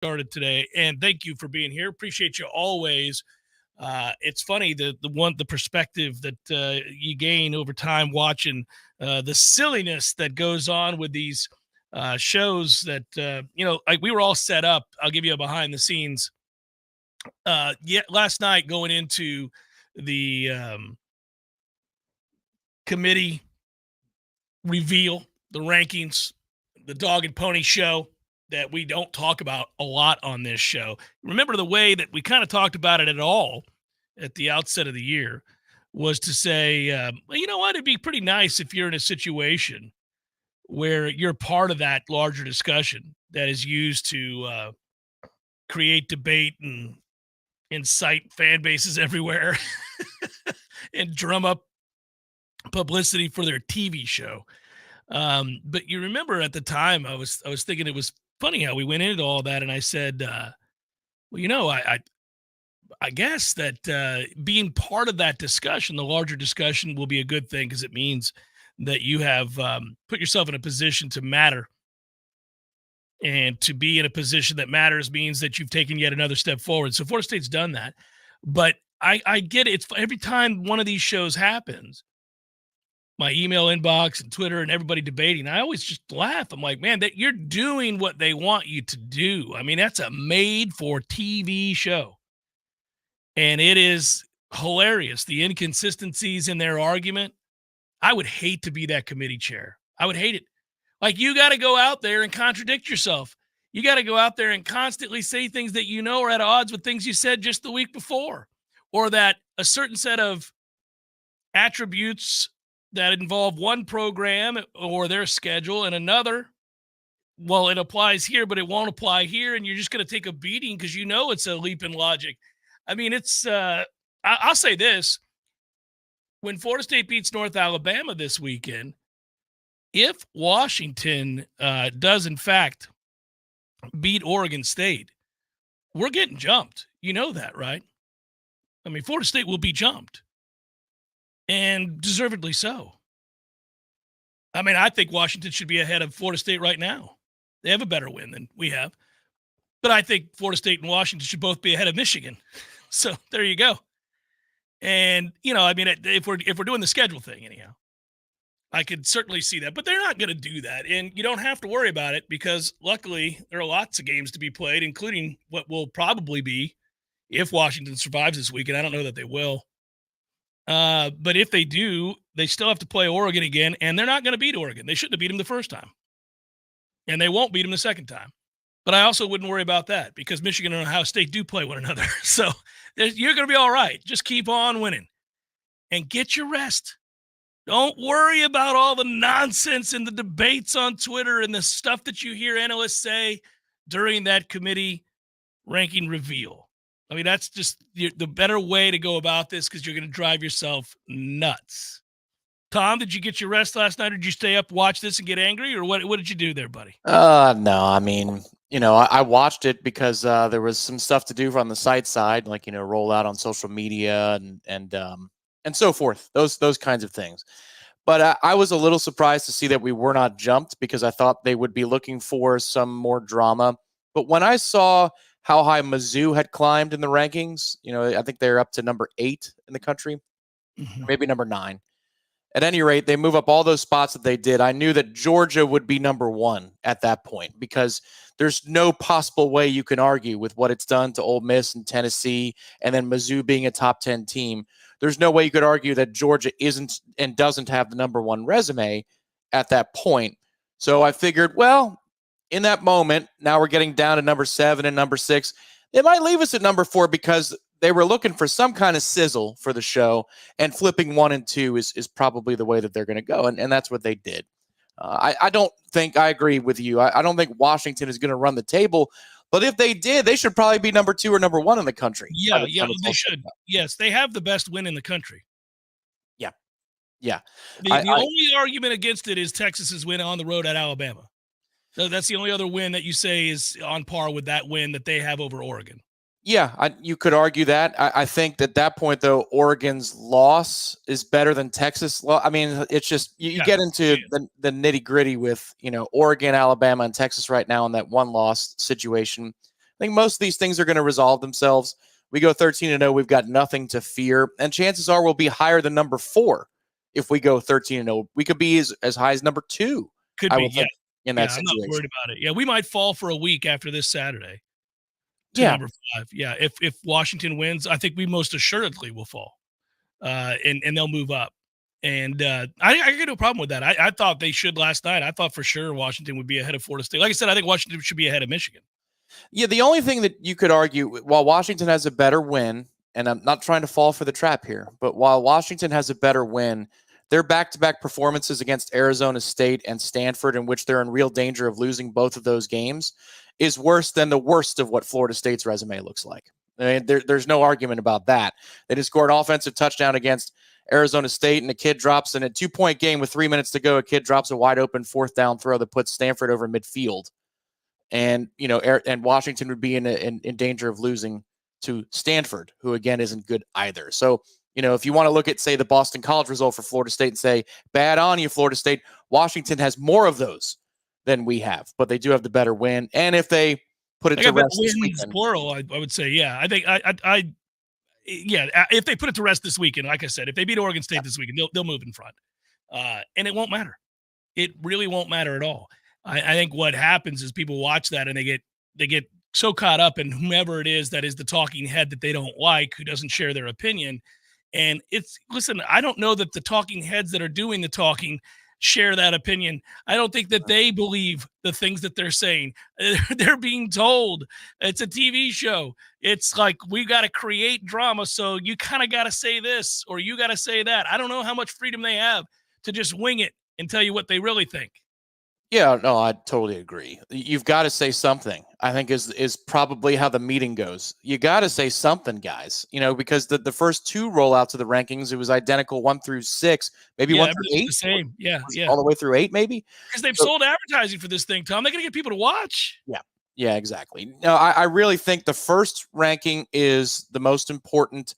started today, and thank you for being here. Appreciate you always. It's funny the perspective that you gain over time watching the silliness that goes on with these shows that like we were all set up. I'll give you a behind the scenes. Last night going into the committee reveal, the rankings, the dog and pony show that we don't talk about a lot on this show. Remember the way that we kind of talked about it at all at the outset of the year was to say, well, you know what? It'd be pretty nice if you're in a situation where you're part of that larger discussion that is used to create debate and incite fan bases everywhere and drum up publicity for their TV show. But you remember at the time, I was thinking it was funny how we went into all that, and I said, well, you know, I guess that being part of that discussion, the larger discussion, will be a good thing because it means that you have put yourself in a position to matter. And to be in a position that matters means that you've taken yet another step forward. So Florida State's done that. But I get it. It's every time one of these shows happens, my email inbox and Twitter and everybody debating, I always just laugh. I'm like, man, that you're doing what they want you to do. I mean, that's a made for TV show. And it is hilarious. The inconsistencies in their argument. I would hate to be that committee chair. I would hate it. Like, you got to go out there and contradict yourself. You got to go out there and constantly say things that you know are at odds with things you said just the week before, or that a certain set of attributes that involve one program or their schedule and another, well, it applies here, but it won't apply here, and you're just going to take a beating because you know it's a leap in logic. I mean, it's I'll say this. When Florida State beats North Alabama this weekend, if Washington does, in fact, beat Oregon State, we're getting jumped. You know that, right? I mean, Florida State will be jumped, and deservedly so. I mean, I think Washington should be ahead of Florida State right now. They have a better win than we have. But I think Florida State and Washington should both be ahead of Michigan. So there you go. And, you know, I mean, if we're doing the schedule thing anyhow, I could certainly see that, but they're not going to do that. And you don't have to worry about it because luckily there are lots of games to be played, including what will probably be, if Washington survives this week, and I don't know that they will. But if they do, they still have to play Oregon again, and they're not going to beat Oregon. They shouldn't have beat them the first time. And they won't beat them the second time. But I also wouldn't worry about that because Michigan and Ohio State do play one another. So you're going to be all right. Just keep on winning and get your rest. Don't worry about all the nonsense and the debates on Twitter and the stuff that you hear analysts say during that committee ranking reveal. I mean, that's just the better way to go about this because you're going to drive yourself nuts. Tom, did you get your rest last night, or did you stay up, watch this, and get angry, or what did you do there, buddy? No, I mean, you know, I watched it because there was some stuff to do on the site side, like, you know, roll out on social media and so forth, those kinds of things. But I was a little surprised to see that we were not jumped because I thought they would be looking for some more drama. But when I saw how high Mizzou had climbed in the rankings, you know, I think they're up to number 8 in the country, maybe number 9. At any rate, they move up all those spots that they did. I knew that Georgia would be number 1 at that point because there's no possible way you can argue with what it's done to Ole Miss and Tennessee and then Mizzou being a top 10 team. There's no way you could argue that Georgia isn't and doesn't have the number 1 resume at that point. So I figured, well, in that moment, now we're getting down to number 7 and number 6. They might leave us at number 4 because they were looking for some kind of sizzle for the show, and flipping 1 and 2 is probably the way that they're going to go, and that's what they did. I don't think I agree with you. I don't think Washington is going to run the table, but if they did, they should probably be number 2 or number 1 in the country. Yeah, they should. Yes, they have the best win in the country. Yeah. The only argument against it is Texas's win on the road at Alabama. So that's the only other win that you say is on par with that win that they have over Oregon. Yeah, you could argue that. I think at that point, though, Oregon's loss is better than Texas' loss. I mean, it's just you get into the nitty-gritty with, you know, Oregon, Alabama, and Texas right now in that one-loss situation. I think most of these things are going to resolve themselves. We go 13-0, we've got nothing to fear, and chances are we'll be higher than number 4 if we go 13-0. We could be as high as number 2. Could I be, would think in that yeah. I'm not situation. worried about it. Yeah, we might fall for a week after this Saturday to Yeah. number 5. Yeah, if Washington wins, I think we most assuredly will fall, and they'll move up. And I got no problem with that. I thought they should last night. I thought for sure Washington would be ahead of Florida State. Like I said, I think Washington should be ahead of Michigan. Yeah, the only thing that you could argue, while Washington has a better win, and I'm not trying to fall for the trap here, but while Washington has a better win, their back-to-back performances against Arizona State and Stanford, in which they're in real danger of losing both of those games, is worse than the worst of what Florida State's resume looks like. I mean, there's no argument about that. They just scored an offensive touchdown against Arizona State, and a kid drops in a 2-point game with 3 minutes to go. A kid drops a wide open 4th down throw that puts Stanford over midfield. And, and Washington would be in danger of losing to Stanford, who, again, isn't good either. So, if you want to look at, say, the Boston College result for Florida State and say, bad on you, Florida State, Washington has more of those than we have, but they do have the better win. And if they put it to rest this weekend, plural, I would say, yeah. I think if they put it to rest this weekend, like I said, if they beat Oregon State this weekend, they'll move in front, and it won't matter. It really won't matter at all. I think what happens is people watch that and they get so caught up in whomever it is that is the talking head that they don't like, who doesn't share their opinion. And listen, I don't know that the talking heads that are doing the talking share that opinion. I don't think that they believe the things that they're saying. They're being told. It's a TV show. It's like, we got to create drama, so you kind of got to say this or you got to say that. I don't know how much freedom they have to just wing it and tell you what they really think. Yeah, no, I totally agree. You've got to say something, I think is probably how the meeting goes. You got to say something, guys, because the first 2 rollouts of the rankings, it was identical 1 through 6, maybe 1 through 8. The same. Yeah. All the way through 8, maybe. Because they've sold advertising for this thing, Tom. They're going to get people to watch. Yeah, exactly. No, I really think the first ranking is the most important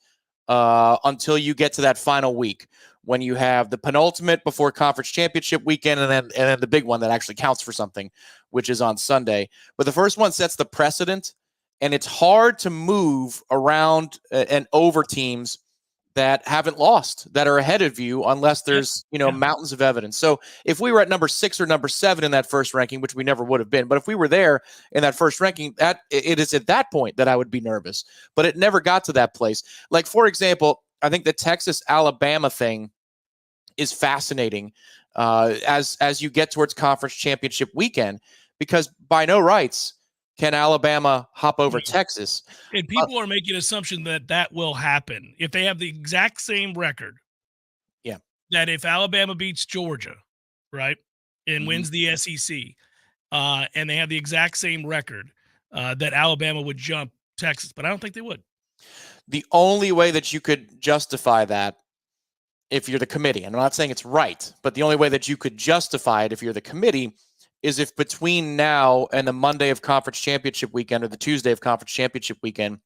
until you get to that final week, when you have the penultimate before conference championship weekend, and then the big one that actually counts for something, which is on Sunday. But the first one sets the precedent, and it's hard to move around and over teams that haven't lost, that are ahead of you, unless there's mountains of evidence. So if we were at number 6 or number 7 in that first ranking, which we never would have been, but if we were there in that first ranking, that it is at that point that I would be nervous. But it never got to that place. Like, for example, I think the Texas-Alabama thing is fascinating as you get towards conference championship weekend, because by no rights can Alabama hop over Texas. And people are making an assumption that will happen if they have the exact same record. Yeah. That if Alabama beats Georgia, right, and wins the SEC, and they have the exact same record, that Alabama would jump Texas. But I don't think they would. The only way that you could justify that, if you're the committee, and I'm not saying it's right, but the only way that you could justify it if you're the committee is if between now and the Monday of conference championship weekend or the Tuesday of conference championship weekend,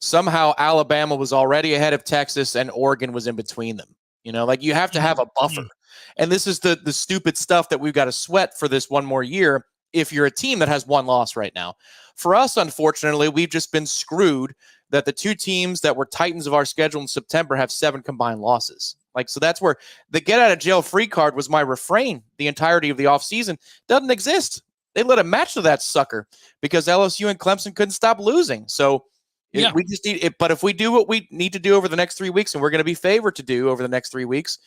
somehow Alabama was already ahead of Texas and Oregon was in between them. Like, you have to have a buffer. And this is the stupid stuff that we've got to sweat for this one more year if you're a team that has 1 loss right now. For us, unfortunately, we've just been screwed that the 2 teams that were titans of our schedule in September have 7 combined losses. So that's where the get out of jail free card was my refrain the entirety of the offseason. Doesn't exist. They lit a match to that sucker because LSU and Clemson couldn't stop losing. So we just need it. But if we do what we need to do over the next 3 weeks, and we're going to be favored to do over the next 3 weeks,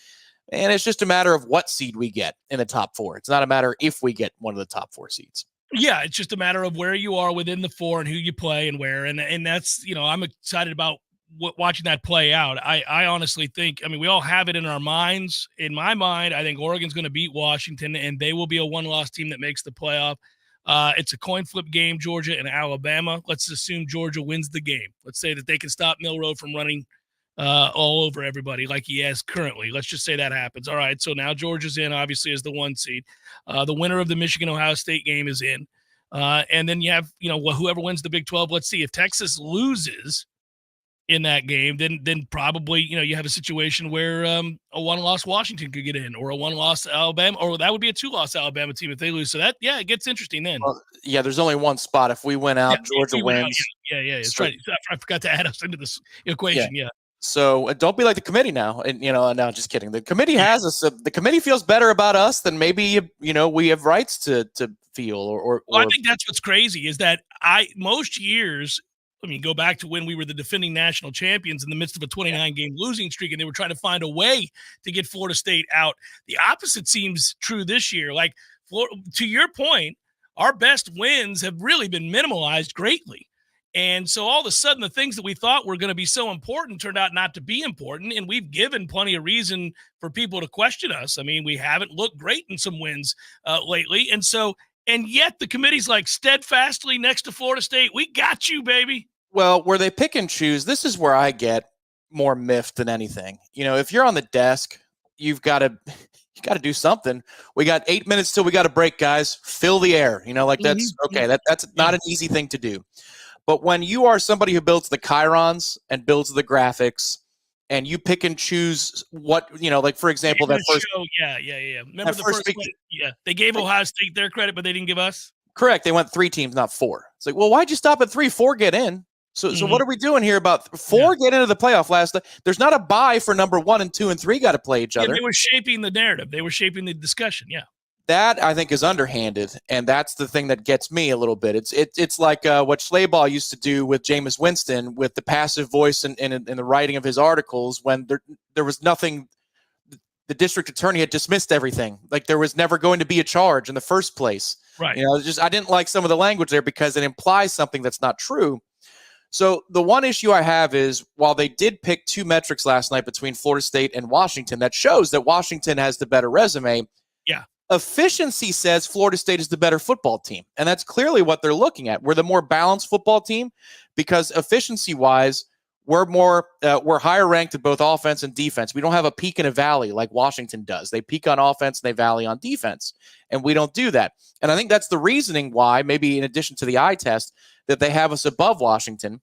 and it's just a matter of what seed we get in the top 4. It's not a matter if we get one of the top 4 seeds. Yeah, it's just a matter of where you are within the 4 and who you play and where. And that's, I'm excited about watching that play out. I honestly think, we all have it in our minds. In my mind, I think Oregon's going to beat Washington, and they will be a 1-loss team that makes the playoff. It's a coin flip game, Georgia and Alabama. Let's assume Georgia wins the game. Let's say that they can stop Milroe from running all over everybody like he has currently. Let's just say that happens. All right, so now Georgia's in, obviously, as the 1 seed. The winner of the Michigan-Ohio State game is in. And then you have, whoever wins the Big 12. Let's see, if Texas loses in that game, then probably, you have a situation where a one-loss Washington could get in, or a one-loss Alabama, or that would be a two-loss Alabama team if they lose. So it gets interesting then. Well, yeah, there's only one spot. If we win out, Georgia we went out, wins. yeah. That's So, right. I forgot to add us into this equation. Yeah. So don't be like the committee now. And no, just kidding. The committee has us. The committee feels better about us than maybe we have rights to feel. Or Well, I think that's what's crazy is that most years. I mean, go back to when we were the defending national champions in the midst of a 29-game losing streak, and they were trying to find a way to get Florida State out. The opposite seems true this year. Like, to your point, our best wins have really been minimalized greatly. And so all of a sudden, the things that we thought were going to be so important turned out not to be important, and we've given plenty of reason for people to question us. I mean, we haven't looked great in some wins lately, and yet the committee's like steadfastly next to Florida State. We got you, baby. Well, where they pick and choose, this is where I get more miffed than anything. If you're on the desk, you've got to do something. We got 8 minutes till we got to break, guys. Fill the air. That's okay. That's not an easy thing to do. But when you are somebody who builds the chyrons and builds the graphics, and you pick and choose what, like, for example, that first show, yeah. Remember the first week? Yeah, they gave Ohio State their credit, but they didn't give us. Correct. They went 3 teams, not 4. It's like, well, why'd you stop at 3? 4 get in. So what are we doing here about 4 get into the playoff last? There's not a bye for number 1 and 2 and 3 got to play each other. They were shaping the narrative. They were shaping the discussion. Yeah. That, I think, is underhanded, and that's the thing that gets me a little bit. It's like what Schleybaugh used to do with Jameis Winston with the passive voice in the writing of his articles when there was nothing. The district attorney had dismissed everything. Like there was never going to be a charge in the first place. Right. I didn't like some of the language there because it implies something that's not true. So the one issue I have is while they did pick 2 metrics last night between Florida State and Washington, that shows that Washington has the better resume. Yeah. Efficiency says Florida State is the better football team. And that's clearly what they're looking at. We're the more balanced football team because efficiency-wise, we're higher ranked in both offense and defense. We don't have a peak and a valley like Washington does. They peak on offense and they valley on defense. And we don't do that. And I think that's the reasoning why, maybe in addition to the eye test, that they have us above Washington.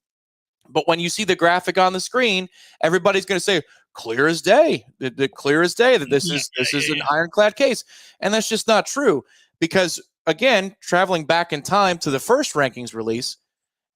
But when you see the graphic on the screen, everybody's going to say, clear as day, the clear as day that this is an ironclad case. And that's just not true because, again, traveling back in time to the first rankings release,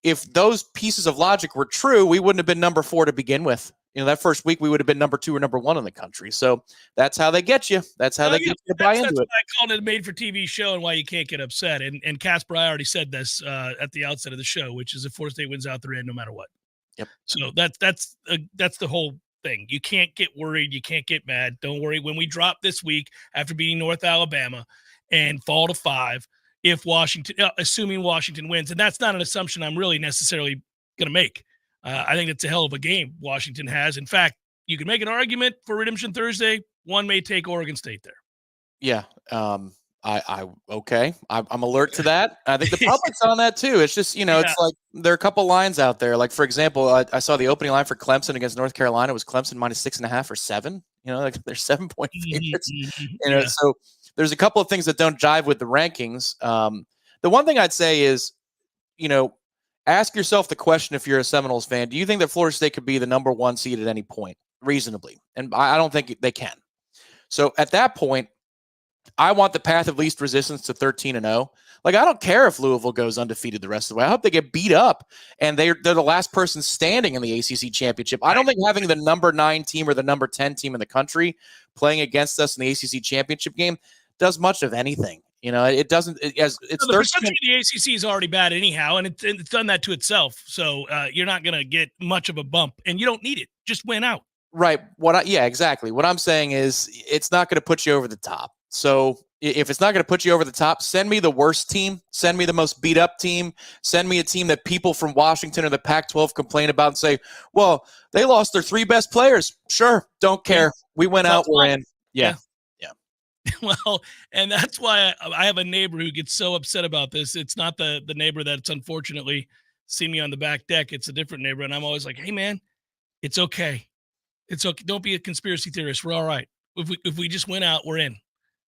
if those pieces of logic were true, we wouldn't have been number 4 to begin with. That first week, we would have been number 2 or number 1 in the country. So that's how they get you. That's how they get you to buy into it. That's why I called it a made-for-TV show and why you can't get upset. And Casper, I already said this at the outset of the show, which is if Florida State wins out, they're in no matter what. Yep. So that's the whole thing. You can't get worried. You can't get mad. Don't worry. When we drop this week after beating North Alabama and fall to 5, if Washington, assuming Washington wins, and that's not an assumption I'm really necessarily going to make. I think it's a hell of a game Washington has. In fact, you can make an argument for Redemption Thursday. One may take Oregon State there. Yeah. Okay. I'm alert to that. I think the public's on that too. It's just, it's like there are a couple lines out there. Like, for example, I saw the opening line for Clemson against North Carolina was Clemson -6.5 or 7. Like they're 7-point favorites. So there's a couple of things that don't jive with the rankings. The one thing I'd say is, ask yourself the question if you're a Seminoles fan, do you think that Florida State could be the number 1 seed at any point reasonably? And I don't think they can. So at that point, I want the path of least resistance to 13-0. Like, I don't care if Louisville goes undefeated the rest of the way. I hope they get beat up and they're the last person standing in the ACC championship. I don't think having the number 9 team or the number 10 team in the country playing against us in the ACC championship game does much of anything. It doesn't. It's the perception of the ACC is already bad anyhow, and it's done that to itself. So you're not going to get much of a bump, and you don't need it. Just win out. Right. Exactly. What I'm saying is it's not going to put you over the top. So if it's not going to put you over the top, send me the worst team. Send me the most beat up team. Send me a team that people from Washington or the Pac-12 complain about and say, well, they lost their 3 best players. Sure. Don't care. Yeah. We went out. We're in. Yeah. Well, and that's why I have a neighbor who gets so upset about this. It's not the neighbor that's unfortunately seen me on the back deck. It's a different neighbor. And I'm always like, hey, man, it's okay. It's okay. Don't be a conspiracy theorist. We're all right. If we just went out, we're in.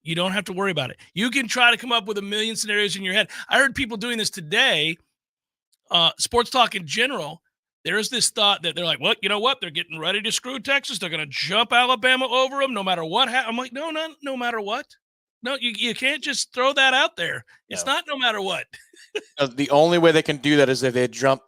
You don't have to worry about it. You can try to come up with a million scenarios in your head. I heard people doing this today, sports talk in general, There's this thought that they're like, well, you know what? They're getting ready to screw Texas. They're going to jump Alabama over them no matter what. I'm like, no matter what. No, you can't just throw that out there. It's not no matter what. The only way they can do that is if they jump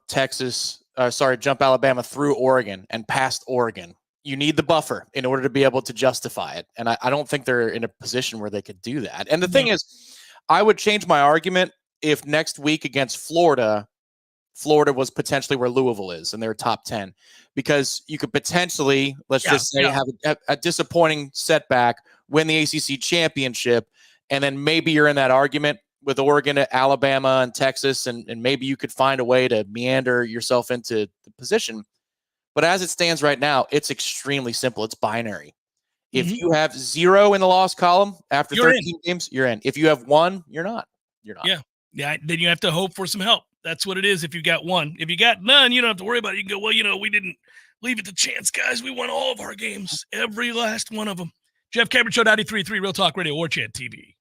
Alabama through Oregon and past Oregon. You need the buffer in order to be able to justify it. And I don't think they're in a position where they could do that. And the thing is, I would change my argument if next week against Florida was potentially where Louisville is and they're top 10, because you could potentially, just say, have a disappointing setback, win the ACC championship, and then maybe you're in that argument with Oregon, Alabama, and Texas, and maybe you could find a way to meander yourself into the position. But as it stands right now, it's extremely simple. It's binary. If you have 0 in the loss column after 13 games, you're in. If you have 1, you're not. You're not. Yeah. Then you have to hope for some help. That's what it is. If you got 1, if you got none, you don't have to worry about it. You can go, well, we didn't leave it to chance, guys. We won all of our games, every last one of them. Jeff Cameron Show, 93.3 Real Talk Radio, Warchant TV.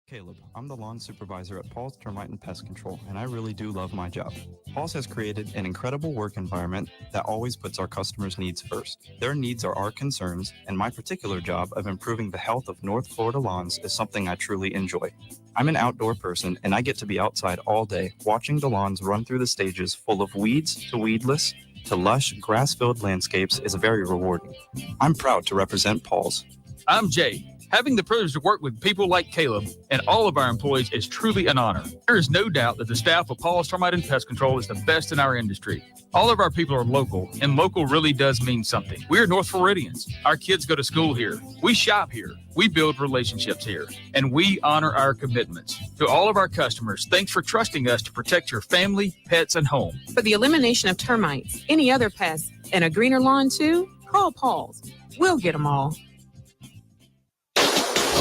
Caleb, I'm the lawn supervisor at Paul's Termite and Pest Control, and I really do love my job. Paul's has created an incredible work environment that always puts our customers' needs first. Their needs are our concerns, and my particular job of improving the health of North Florida lawns is something I truly enjoy. I'm an outdoor person, and I get to be outside all day, watching the lawns run through the stages full of weeds to weedless to lush, grass-filled landscapes is very rewarding. I'm proud to represent Paul's. I'm Jay. Having the privilege to work with people like Caleb and all of our employees is truly an honor. There is no doubt that the staff of Paul's Termite and Pest Control is the best in our industry. All of our people are local, and local really does mean something. We are North Floridians. Our kids go to school here. We shop here. We build relationships here, and we honor our commitments. To all of our customers, thanks for trusting us to protect your family, pets, and home. For the elimination of termites, any other pests, and a greener lawn too, call Paul's. We'll get them all.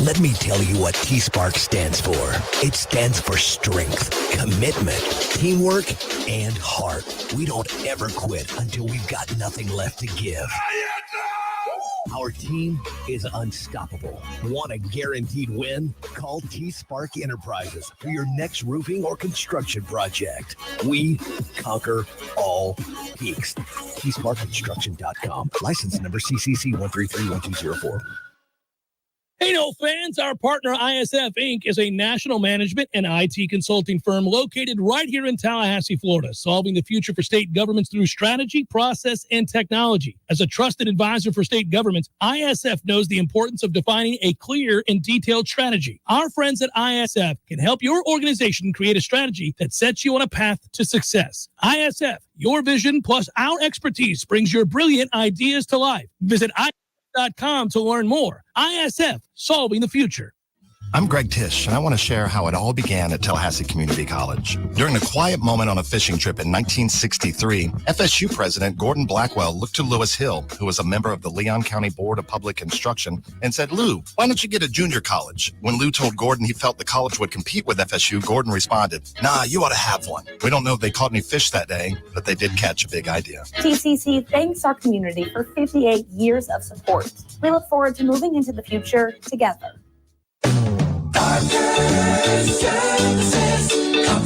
Let me tell you what T-Spark stands for. It stands for strength, commitment, teamwork, and heart. We don't ever quit until we've got nothing left to give. Our team is unstoppable. Want a guaranteed win? Call T-Spark Enterprises for your next roofing or construction project. We conquer all peaks. T-SparkConstruction.com. License number CCC 1331204. Hey, no fans, our partner ISF Inc. is a national management and IT consulting firm located right here in Tallahassee, Florida, solving the future for state governments through strategy, process, and technology. As a trusted advisor for state governments, ISF knows the importance of defining a clear and detailed strategy. Our friends at ISF can help your organization create a strategy that sets you on a path to success. ISF, your vision plus our expertise brings your brilliant ideas to life. Visit ISF.com to learn more. ISF, solving the future. I'm Greg Tisch, and I want to share how it all began at Tallahassee Community College. During a quiet moment on a fishing trip in 1963, FSU President Gordon Blackwell looked to Lewis Hill, who was a member of the Leon County Board of Public Instruction, and said, "Lou, why don't you get a junior college?" When Lou told Gordon he felt the college would compete with FSU, Gordon responded, "Nah, you ought to have one." We don't know if they caught any fish that day, but they did catch a big idea. TCC thanks our community for 58 years of support. We look forward to moving into the future together.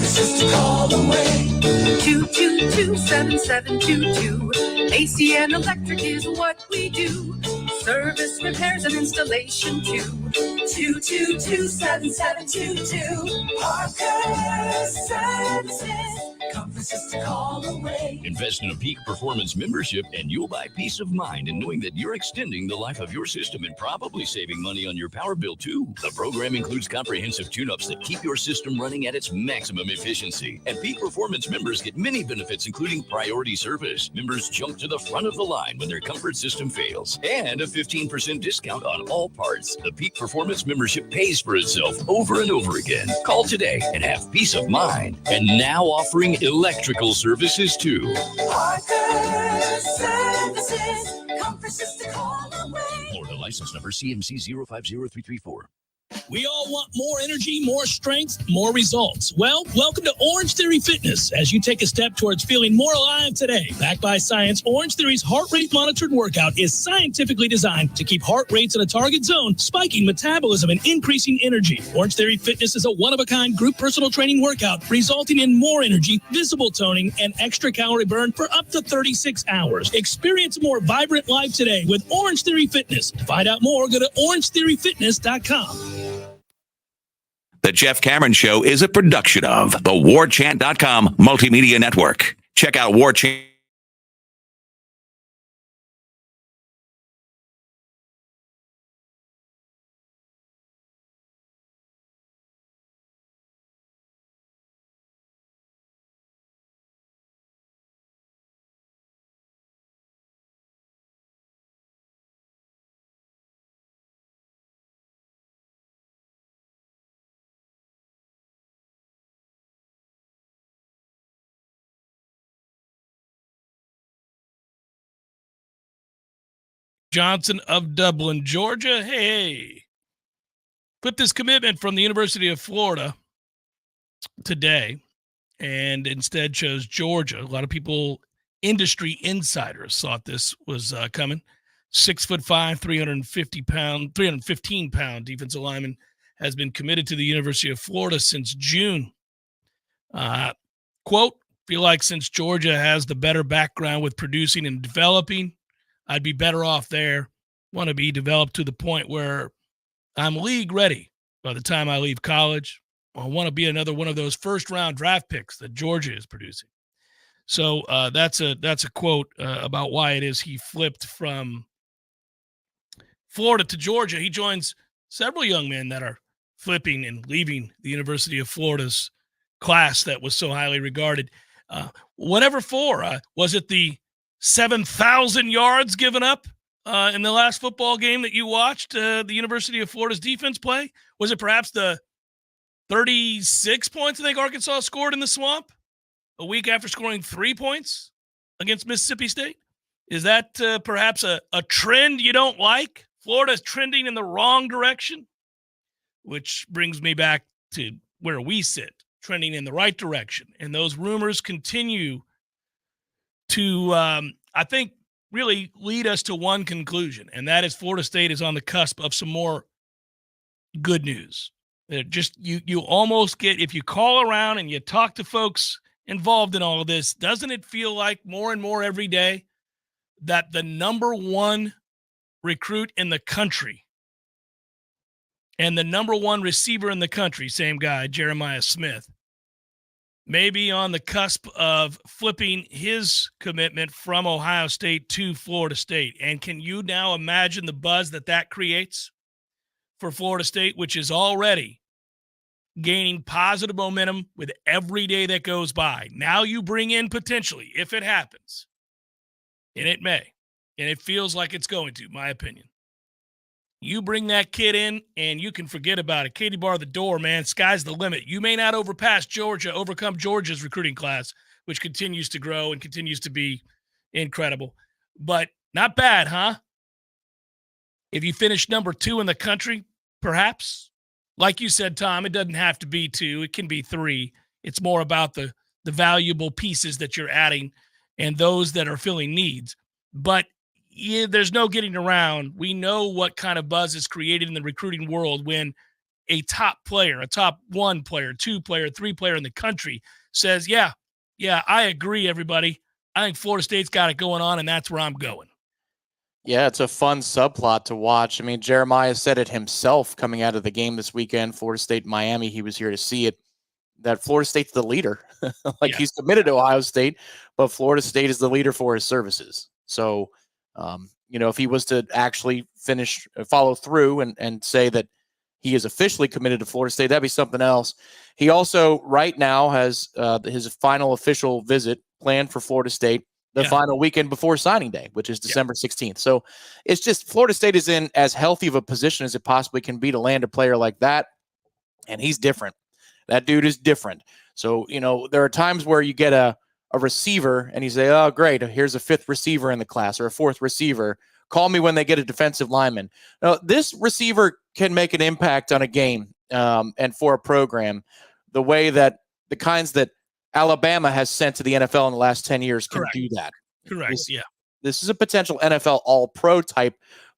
Just a call away. 222-7722. AC and electric is what we do. Service, repairs, and installation too. 222-7722. Parker Services. Comfort's just a call away. Invest in a Peak Performance membership and you'll buy peace of mind in knowing that you're extending the life of your system and probably saving money on your power bill too. The program includes comprehensive tune-ups that keep your system running at its maximum efficiency. And Peak Performance members get many benefits, including priority service. Members jump to the front of the line when their comfort system fails. And a 15% discount on all parts. The Peak Performance membership pays for itself over and over again. Call today and have peace of mind. And now offering electrical services too. Parker Services. Comfort's just a call away. Florida license number CMC 050334. We all want more energy, more strength, more results. Well, welcome to Orange Theory Fitness as you take a step towards feeling more alive today. Backed by science, Orange Theory's heart rate monitored workout is scientifically designed to keep heart rates in a target zone, spiking metabolism and increasing energy. Orange Theory Fitness is a one-of-a-kind group personal training workout resulting in more energy, visible toning, and extra calorie burn for up to 36 hours. Experience a more vibrant life today with Orange Theory Fitness. To find out more, go to orangetheoryfitness.com. The Jeff Cameron Show is a production of the Warchant.com Multimedia Network. Check out Warchant. Johnson of Dublin, Georgia. Hey, put this commitment from the University of Florida today and instead chose Georgia. A lot of people, industry insiders, thought this was coming. 6'5", 315 pound defensive lineman has been committed to the University of Florida since June. Quote, feel like since Georgia has the better background with producing and developing, I'd be better off there. Want to be developed to the point where I'm league ready by the time I leave college. I want to be another one of those first-round draft picks that Georgia is producing. So that's a quote about why it is he flipped from Florida to Georgia. He joins several young men that are flipping and leaving the University of Florida's class that was so highly regarded. Whatever for, was it the 7,000 yards given up in the last football game that you watched the University of Florida's defense play? Was it perhaps the 36 points I think Arkansas scored in the Swamp a week after scoring 3 points against Mississippi State? Is that perhaps a trend you don't like? Florida's trending in the wrong direction, which brings me back to where we sit, trending in the right direction. And those rumors continue to, I think, really lead us to one conclusion, and that is Florida State is on the cusp of some more good news. Just you almost get, if you call around and you talk to folks involved in all of this, doesn't it feel like more and more every day that the number one recruit in the country and the number one receiver in the country, same guy, Jeremiah Smith, may be on the cusp of flipping his commitment from Ohio State to Florida State? And can you now imagine the buzz that creates for Florida State, which is already gaining positive momentum with every day that goes by? Now you bring in potentially, if it happens, and it may, and it feels like it's going to, my opinion, you bring that kid in and you can forget about it. Katie bar the door, man. Sky's the limit. You may not overcome Georgia's recruiting class, which continues to grow and continues to be incredible. But not bad, huh? If you finish number 2 in the country, perhaps. Like you said, Tom, it doesn't have to be 2. It can be 3. It's more about the valuable pieces that you're adding and those that are filling needs. But yeah, there's no getting around. We know what kind of buzz is created in the recruiting world when a top player, a top 1 player, 2 player, 3 player in the country says, yeah, I agree, everybody. I think Florida State's got it going on, and that's where I'm going. Yeah, it's a fun subplot to watch. I mean, Jeremiah said it himself coming out of the game this weekend, Florida State, Miami. He was here to see it, that Florida State's the leader. He's committed to Ohio State, but Florida State is the leader for his services. So, if he was to actually follow through and say that he is officially committed to Florida State, that'd be something else. He also right now has his final official visit planned for Florida State the final weekend before signing day, which is December 16th. So it's just Florida State is in as healthy of a position as it possibly can be to land a player like that. And he's different. That dude is different. So, there are times where you get a receiver and you say, oh, great, here's a 5th receiver in the class or a 4th receiver. Call me when they get a defensive lineman. Now, this receiver can make an impact on a game and for a program, the way that the kinds that Alabama has sent to the NFL in the last 10 years can do that. Correct. This is a potential NFL all-pro type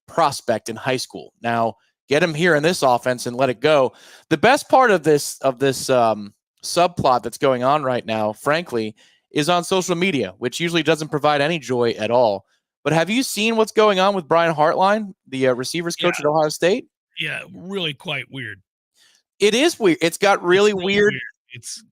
prospect in high school. Now, get him here in this offense and let it go. The best part of this subplot that's going on right now, frankly, is on social media, which usually doesn't provide any joy at all. But have you seen what's going on with Brian Hartline, the receivers coach at Ohio State? Yeah, really quite weird. It is weird. It's got really weird. It's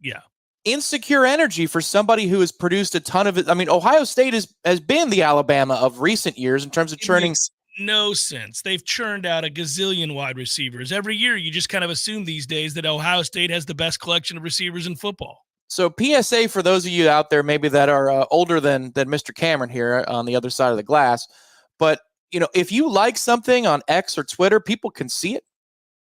insecure energy for somebody who has produced a ton of it. I mean, Ohio State has been the Alabama of recent years in terms of churning. No sense. They've churned out a gazillion wide receivers. Every year, you just kind of assume these days that Ohio State has the best collection of receivers in football. So PSA for those of you out there maybe that are older than Mr. Cameron here on the other side of the glass. But, if you like something on X or Twitter, people can see it.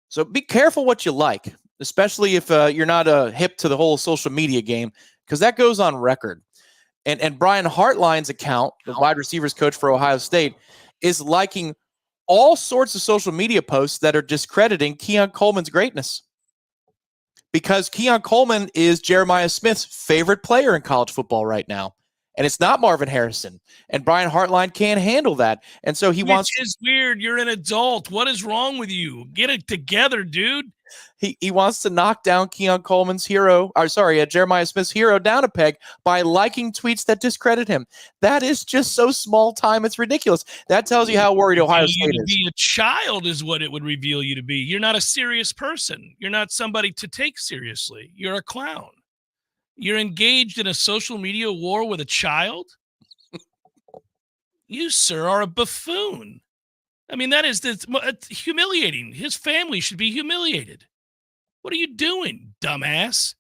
So be careful what you like, especially if you're not hip to the whole social media game, because that goes on record. And Brian Hartline's account, the wide receivers coach for Ohio State, is liking all sorts of social media posts that are discrediting Keon Coleman's greatness. Because Keon Coleman is Jeremiah Smith's favorite player in college football right now. And it's not Marvin Harrison. And Brian Hartline can't handle that. And so Which is weird. You're an adult. What is wrong with you? Get it together, dude. He wants to knock down Keon Coleman's Jeremiah Smith's hero down a peg by liking tweets that discredit him. That is just so small time. It's ridiculous. That tells you how worried Ohio State is. Be a child is what it would reveal you to be. You're not a serious person. You're not somebody to take seriously. You're a clown. You're engaged in a social media war with a child? You, sir, are a buffoon. I mean, that is humiliating. His family should be humiliated. What are you doing, dumbass?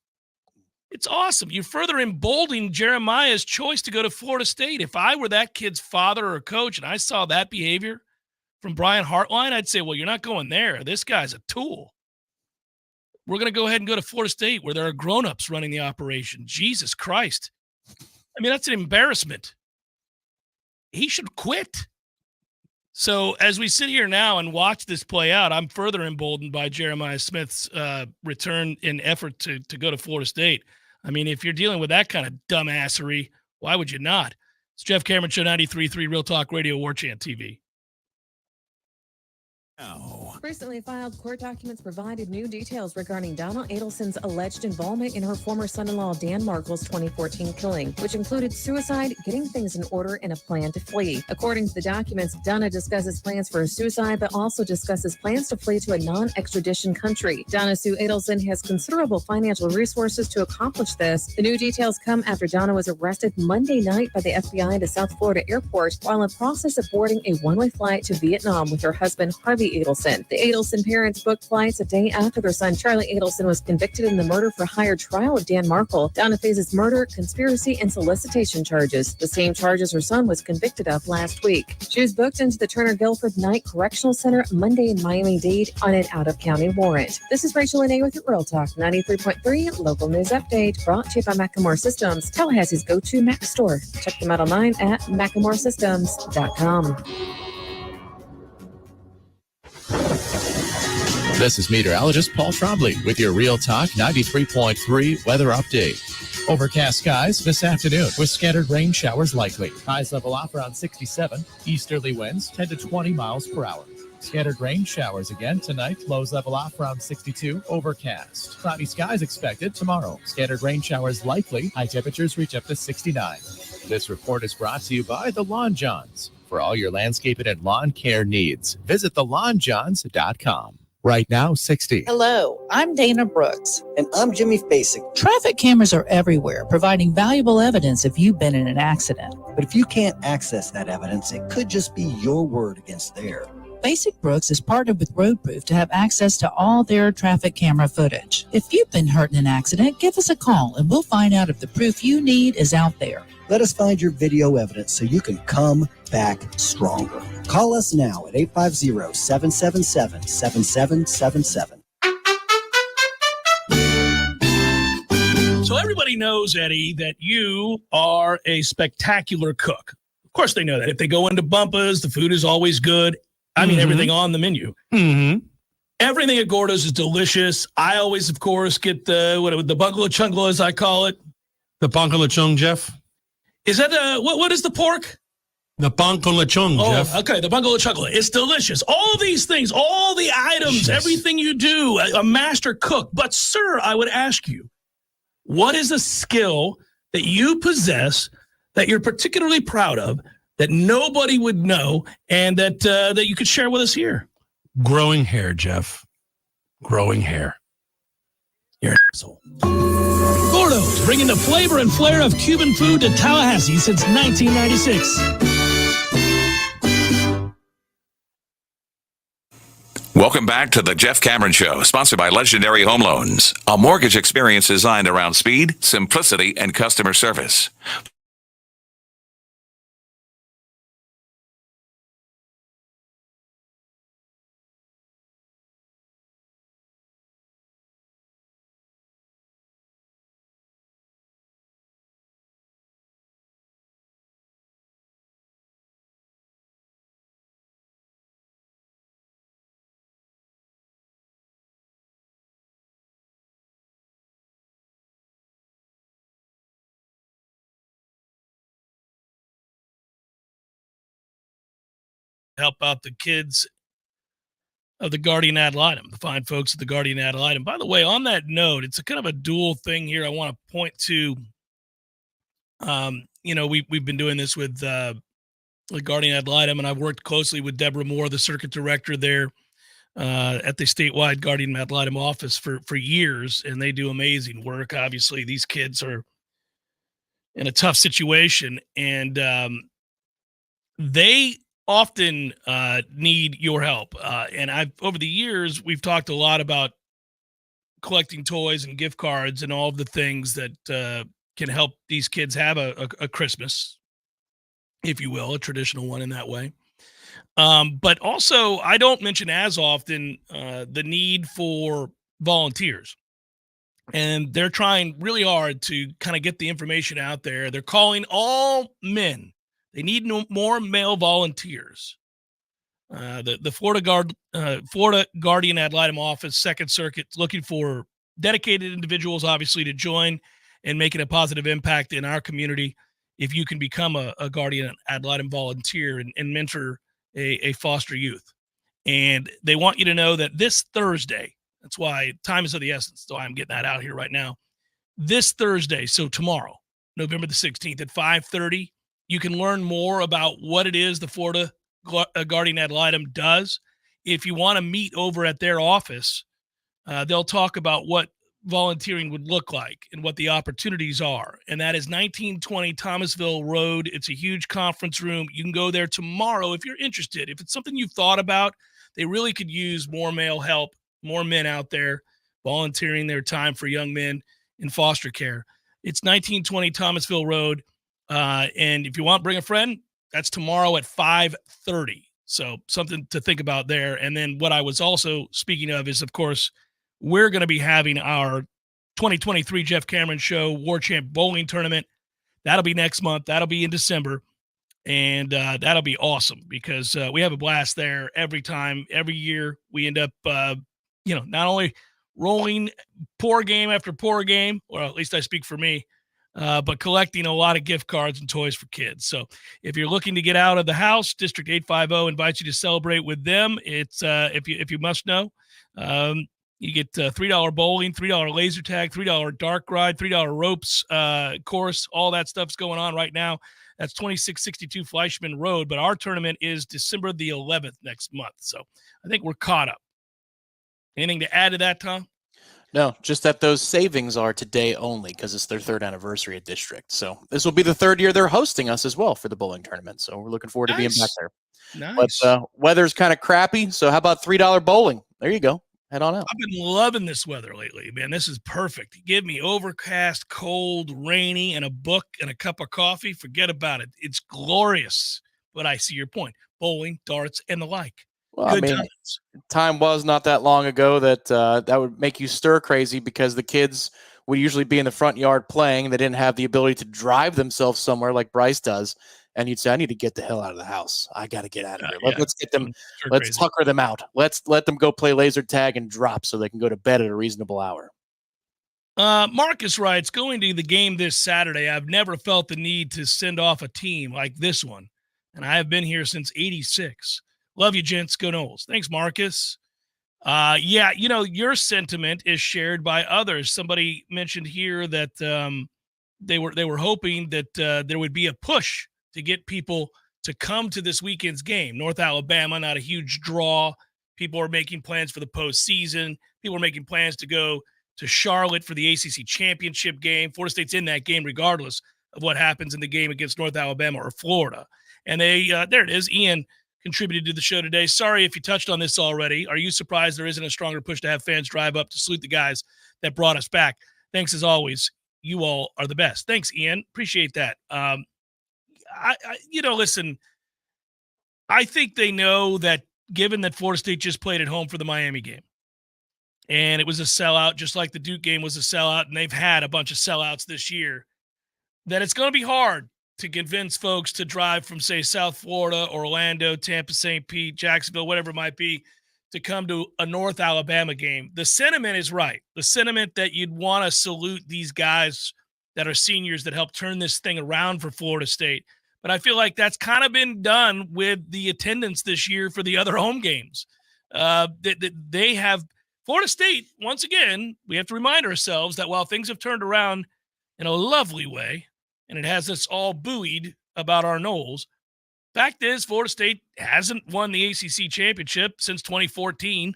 It's awesome. You're further emboldening Jeremiah's choice to go to Florida State. If I were that kid's father or coach and I saw that behavior from Brian Hartline, I'd say, well, you're not going there. This guy's a tool. We're going to go ahead and go to Florida State where there are grown-ups running the operation. Jesus Christ. I mean, that's an embarrassment. He should quit. So as we sit here now and watch this play out, I'm further emboldened by Jeremiah Smith's return in effort to go to Florida State. I mean, if you're dealing with that kind of dumbassery, why would you not? It's Jeff Cameron Show, 93.3 Real Talk Radio, Warchant TV. Recently filed court documents provided new details regarding Donna Adelson's alleged involvement in her former son-in-law Dan Markle's 2014 killing, which included suicide, getting things in order, and a plan to flee. According to the documents, Donna discusses plans for a suicide, but also discusses plans to flee to a non-extradition country. Donna Sue Adelson has considerable financial resources to accomplish this. The new details come after Donna was arrested Monday night by the FBI at a South Florida airport while in process of boarding a one-way flight to Vietnam with her husband, Harvey Adelson. The Adelson parents booked flights a day after their son, Charlie Adelson, was convicted in the murder-for-hire trial of Dan Markle. Donna faces murder, conspiracy, and solicitation charges, the same charges her son was convicted of last week. She was booked into the Turner Guilford Knight Correctional Center Monday in Miami-Dade on an out-of-county warrant. This is Rachel Lene with Real Talk 93.3 Local News Update, brought to you by Macklemore Systems, Tallahassee's go-to Mac store. Check them out online at MacklemoreSystems.com. This is meteorologist Paul Trombley with your Real Talk 93.3 weather update. Overcast skies this afternoon with scattered rain showers likely. Highs level off around 67. Easterly winds 10 to 20 miles per hour. Scattered rain showers again tonight. Lows level off around 62. Overcast. Cloudy skies expected tomorrow. Scattered rain showers likely. High temperatures reach up to 69. This report is brought to you by the Lawn Johns. For all your landscaping and lawn care needs, visit thelawnjohns.com. Right now, 60. Hello, I'm Dana Brooks. And I'm Jimmy Basic. Traffic cameras are everywhere, providing valuable evidence if you've been in an accident. But if you can't access that evidence, it could just be your word against theirs. Basic Brooks is partnered with Roadproof to have access to all their traffic camera footage. If you've been hurt in an accident, give us a call and we'll find out if the proof you need is out there. Let us find your video evidence so you can come back stronger. Call us now at 850-777-7777. So everybody knows, Eddie, that you are a spectacular cook. Of course they know that. If they go into Bumpa's, the food is always good. I mean, everything on the menu. Mm-hmm. Everything at Gordo's is delicious. I always, of course, get the bungalow chungla, as I call it. The bunk on lechon, Jeff. Is that what is the pork? The bunk on lechon, Jeff. Okay, the bungalow chungla. It's delicious. All these things, all the items, everything you do, a master cook. But, sir, I would ask you, what is a skill that you possess that you're particularly proud of that nobody would know and that you could share with us here? Growing hair, Jeff. Growing hair. You're an asshole. Gordo's, bringing the flavor and flair of Cuban food to Tallahassee since 1996. Welcome back to the Jeff Cameron Show, sponsored by Legendary Home Loans, a mortgage experience designed around speed, simplicity, and customer service. Help out the kids of the Guardian Ad Litem, the fine folks at the Guardian Ad Litem. By the way, on that note, it's a kind of a dual thing here I want to point to. We've been doing this with the Guardian Ad Litem, and I've worked closely with Deborah Moore, the circuit director there at the statewide Guardian Ad Litem office for years, and they do amazing work. Obviously, these kids are in a tough situation, and they often need your help. And over the years, we've talked a lot about collecting toys and gift cards and all of the things that can help these kids have a Christmas, if you will, a traditional one in that way. But also, I don't mention as often the need for volunteers. And they're trying really hard to kind of get the information out there. They're calling all men. They need more male volunteers. The Florida Guardian Ad Litem office, Second Circuit, looking for dedicated individuals, obviously, to join and making a positive impact in our community. If you can become a Guardian Ad Litem volunteer and mentor a foster youth. And they want you to know that this Thursday, that's why time is of the essence, so I'm getting that out here right now. This Thursday, so tomorrow, November the 16th at 5:30, you can learn more about what it is the Florida Guardian Ad Litem does. If you want to meet over at their office, they'll talk about what volunteering would look like and what the opportunities are. And that is 1920 Thomasville Road. It's a huge conference room. You can go there tomorrow if you're interested. If it's something you've thought about, they really could use more male help, more men out there volunteering their time for young men in foster care. It's 1920 Thomasville Road. And if you want, bring a friend. That's tomorrow at 5:30. So something to think about there. And then what I was also speaking of is, of course, we're going to be having our 2023 Jeff Cameron Show Warchant Bowling Tournament. That'll be next month. That'll be in December. And that'll be awesome because we have a blast there every time, every year. We end up, not only rolling poor game after poor game, or at least I speak for me, but collecting a lot of gift cards and toys for kids. So if you're looking to get out of the house, District 850 invites you to celebrate with them. It's if you must know, you get $3 bowling, $3 laser tag, $3 dark ride, $3 ropes course. All that stuff's going on right now. That's 2662 Fleischman Road. But our tournament is December the 11th next month. So I think we're caught up. Anything to add to that, Tom? No, just that those savings are today only because it's their third anniversary at District. So this will be the third year they're hosting us as well for the bowling tournament. So we're looking forward to being back there. Nice. But weather's kind of crappy. So how about $3 bowling? There you go. Head on out. I've been loving this weather lately, man. This is perfect. Give me overcast, cold, rainy, and a book and a cup of coffee. Forget about it. It's glorious. But I see your point. Bowling, darts, and the like. Well, Good I mean, times. time was not that long ago that that would make you stir crazy because the kids would usually be in the front yard playing. They didn't have the ability to drive themselves somewhere like Bryce does. and you'd say, I need to get the hell out of the house. I got to get out of here. Yeah. Let's get them. Sure Let's crazy. tucker them out. Let's let them go play laser tag and drop so they can go to bed at a reasonable hour. Marcus writes, going to the game this Saturday, I've never felt the need to send off a team like this one, and I have been here since '86. Love you, gents. Go Noles. Thanks, Marcus. Yeah, your sentiment is shared by others. Somebody mentioned here that they were hoping that there would be a push to get people to come to this weekend's game. North Alabama, not a huge draw. People are making plans for the postseason. People are making plans to go to Charlotte for the ACC championship game. Florida State's in that game regardless of what happens in the game against North Alabama or Florida. And there it is. Ian contributed to the show today. Sorry if you touched on this already. Are you surprised there isn't a stronger push to have fans drive up to salute the guys that brought us back? Thanks as always. You all are the best. Thanks, Ian. Appreciate that. Listen, I think they know that given that Florida State just played at home for the Miami game, and it was a sellout, just like the Duke game was a sellout, and they've had a bunch of sellouts this year, that it's going to be hard to convince folks to drive from, say, South Florida, Orlando, Tampa, St. Pete, Jacksonville, whatever it might be, to come to a North Alabama game. The sentiment is right. The sentiment that you'd want to salute these guys that are seniors that helped turn this thing around for Florida State. But I feel like that's kind of been done with the attendance this year for the other home games. They have Florida State, once again, we have to remind ourselves that while things have turned around in a lovely way, and it has us all buoyed about our Noles, fact is Florida State hasn't won the ACC championship since 2014,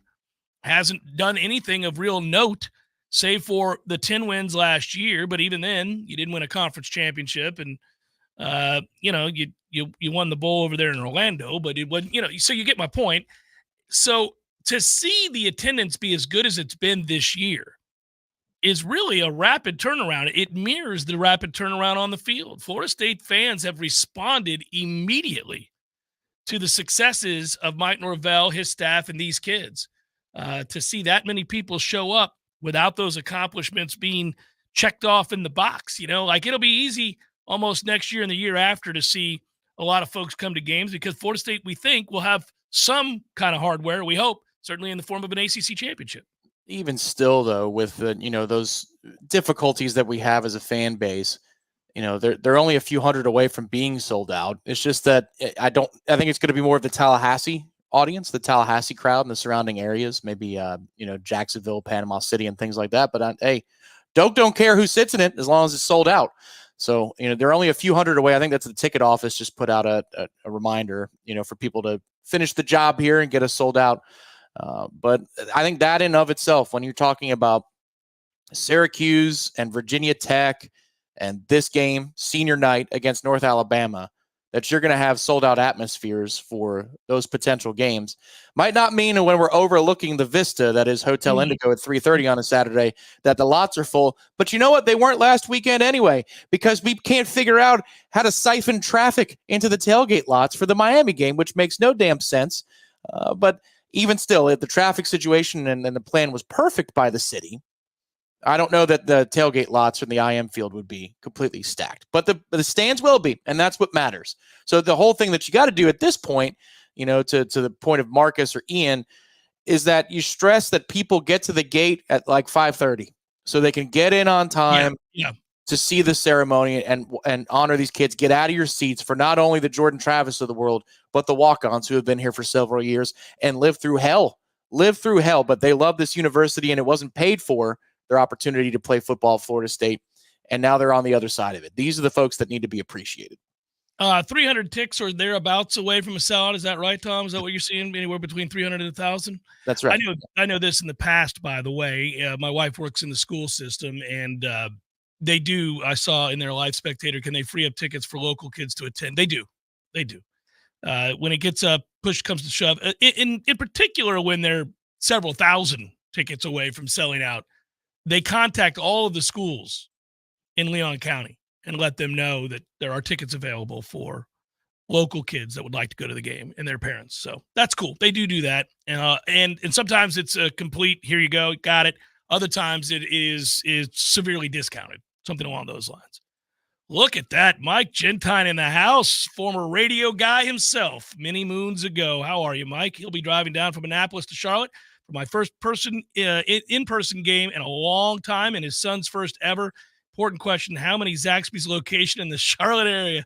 hasn't done anything of real note, save for the 10 wins last year. But even then, you didn't win a conference championship, and you won the bowl over there in Orlando, but it wasn't, so you get my point. So to see the attendance be as good as it's been this year is really a rapid turnaround. It mirrors the rapid turnaround on the field. Florida State fans have responded immediately to the successes of Mike Norvell, his staff, and these kids. To see that many people show up without those accomplishments being checked off in the box, it'll be easy almost next year and the year after to see a lot of folks come to games, because Florida State, we think, will have some kind of hardware, we hope, certainly in the form of an ACC championship. Even still, though, with the those difficulties that we have as a fan base, they're only a few hundred away from being sold out. It's just that I think it's going to be more of the Tallahassee audience, the Tallahassee crowd and the surrounding areas, maybe Jacksonville, Panama City, and things like that. But hey, don't care who sits in it as long as it's sold out. So they're only a few hundred away. I think that's the ticket office just put out a reminder, for people to finish the job here and get us sold out. But I think that in of itself, when you're talking about Syracuse and Virginia Tech and this game, senior night against North Alabama, that you're going to have sold out atmospheres for those potential games, might not mean when we're overlooking the vista that is Hotel Indigo at 3:30 on a Saturday that the lots are full. But you know what? They weren't last weekend anyway, because we can't figure out how to siphon traffic into the tailgate lots for the Miami game, which makes no damn sense. But even still, if the traffic situation and the plan was perfect by the city, I don't know that the tailgate lots from the IM field would be completely stacked, but the stands will be, and that's what matters. So the whole thing that you got to do at this point, to the point of Marcus or Ian, is that you stress that people get to the gate at like 5:30 so they can get in on time to see the ceremony and honor these kids. Get out of your seats for not only the Jordan Travis of the world, but the walk-ons who have been here for several years and lived through hell, but they love this university, and it wasn't paid for, their opportunity to play football at Florida State, and now they're on the other side of it. These are the folks that need to be appreciated. 300 ticks or thereabouts away from a sellout. Is that right, Tom? Is that what you're seeing? Anywhere between 300 and 1,000? That's right. I know this in the past, by the way. My wife works in the school system, and they do. I saw in their live spectator, can they free up tickets for local kids to attend? They do. When it gets push comes to shove, in particular when they're several thousand tickets away from selling out, they contact all of the schools in Leon County and let them know that there are tickets available for local kids that would like to go to the game and their parents. So that's cool. They do that. And sometimes it's a complete, here you go, got it. Other times it is severely discounted, something along those lines. Look at that. Mike Gentine in the house, former radio guy himself, many moons ago. How are you, Mike? He'll be driving down from Annapolis to Charlotte for my first in-person game in a long time and his son's first ever. Important question, how many Zaxby's location in the Charlotte area?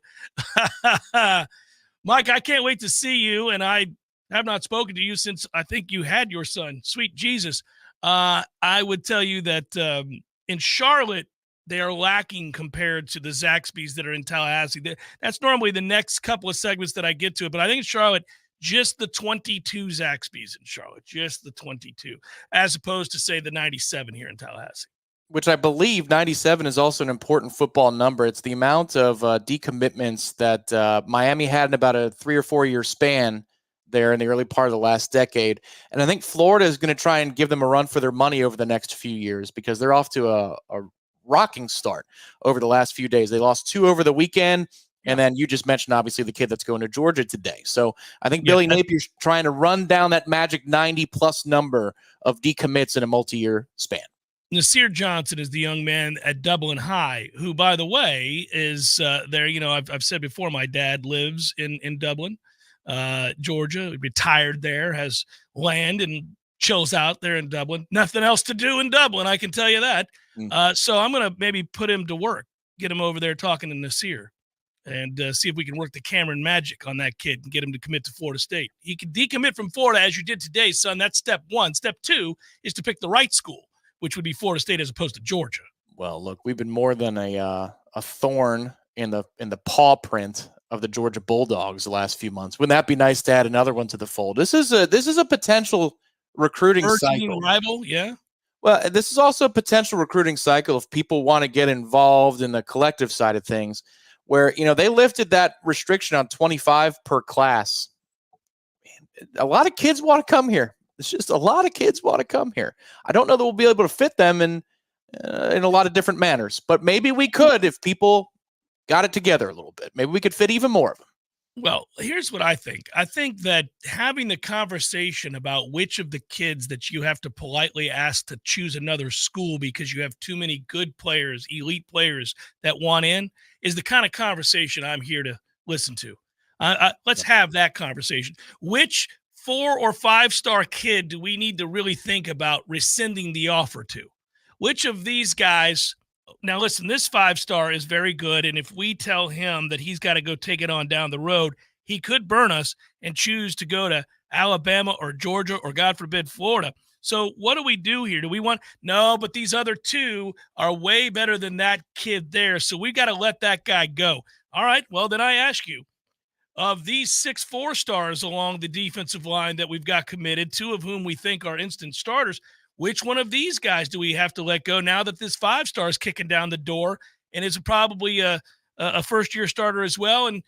Mike, I can't wait to see you, and I have not spoken to you since I think you had your son. Sweet Jesus. I would tell you that in Charlotte, they are lacking compared to the Zaxby's that are in Tallahassee. That's normally the next couple of segments that I get to it. But I think in Charlotte, just the 22 Zaxby's in Charlotte, just the 22, as opposed to, say, the 97 here in Tallahassee. Which I believe 97 is also an important football number. It's the amount of decommitments that Miami had in about a 3 or 4 year span there in the early part of the last decade. And I think Florida is going to try and give them a run for their money over the next few years because they're off to a rocking start over the last few days. They lost 2 over the weekend. And then you just mentioned, obviously, the kid that's going to Georgia today. So I think Billy Napier's trying to run down that magic 90-plus number of decommits in a multi-year span. Nasir Johnson is the young man at Dublin High, who, by the way, is there. You know, I've said before, my dad lives in Dublin, Georgia, retired there, has land and chills out there in Dublin. Nothing else to do in Dublin, I can tell you that. So I'm going to maybe put him to work, get him over there talking to Nasir, and see if we can work the Cameron magic on that kid and get him to commit to Florida State. He can decommit from Florida as you did today, son. That's step one. Step two is to pick the right school, which would be Florida State as opposed to Georgia. Well, look, we've been more than a thorn in the paw print of the Georgia Bulldogs the last few months. Wouldn't that be nice to add another one to the fold? This is a potential recruiting cycle. Rival, yeah. Well, this is also a potential recruiting cycle if people want to get involved in the collective side of things, where, you know, they lifted that restriction on 25 per class. Man, a lot of kids want to come here. It's just a lot of kids want to come here. I don't know that we'll be able to fit them in a lot of different manners, but maybe we could if people got it together a little bit. Maybe we could fit even more of them. Well, here's what I think. I think that having the conversation about which of the kids that you have to politely ask to choose another school because you have too many good players, elite players that want in, is the kind of conversation I'm here to listen to. Let's have that conversation. Which 4 or 5-star kid do we need to really think about rescinding the offer to? Which of these guys? Now, listen, this 5-star is very good, and if we tell him that he's got to go take it on down the road, he could burn us and choose to go to Alabama or Georgia or, God forbid, Florida. So what do we do here? Do we want – no, but these other 2 are way better than that kid there, so we got to let that guy go. All right, well, then I ask you, of these 6 4-stars along the defensive line that we've got committed, 2 of whom we think are instant starters, which one of these guys do we have to let go now that this 5-star is kicking down the door and is probably a first-year starter as well and,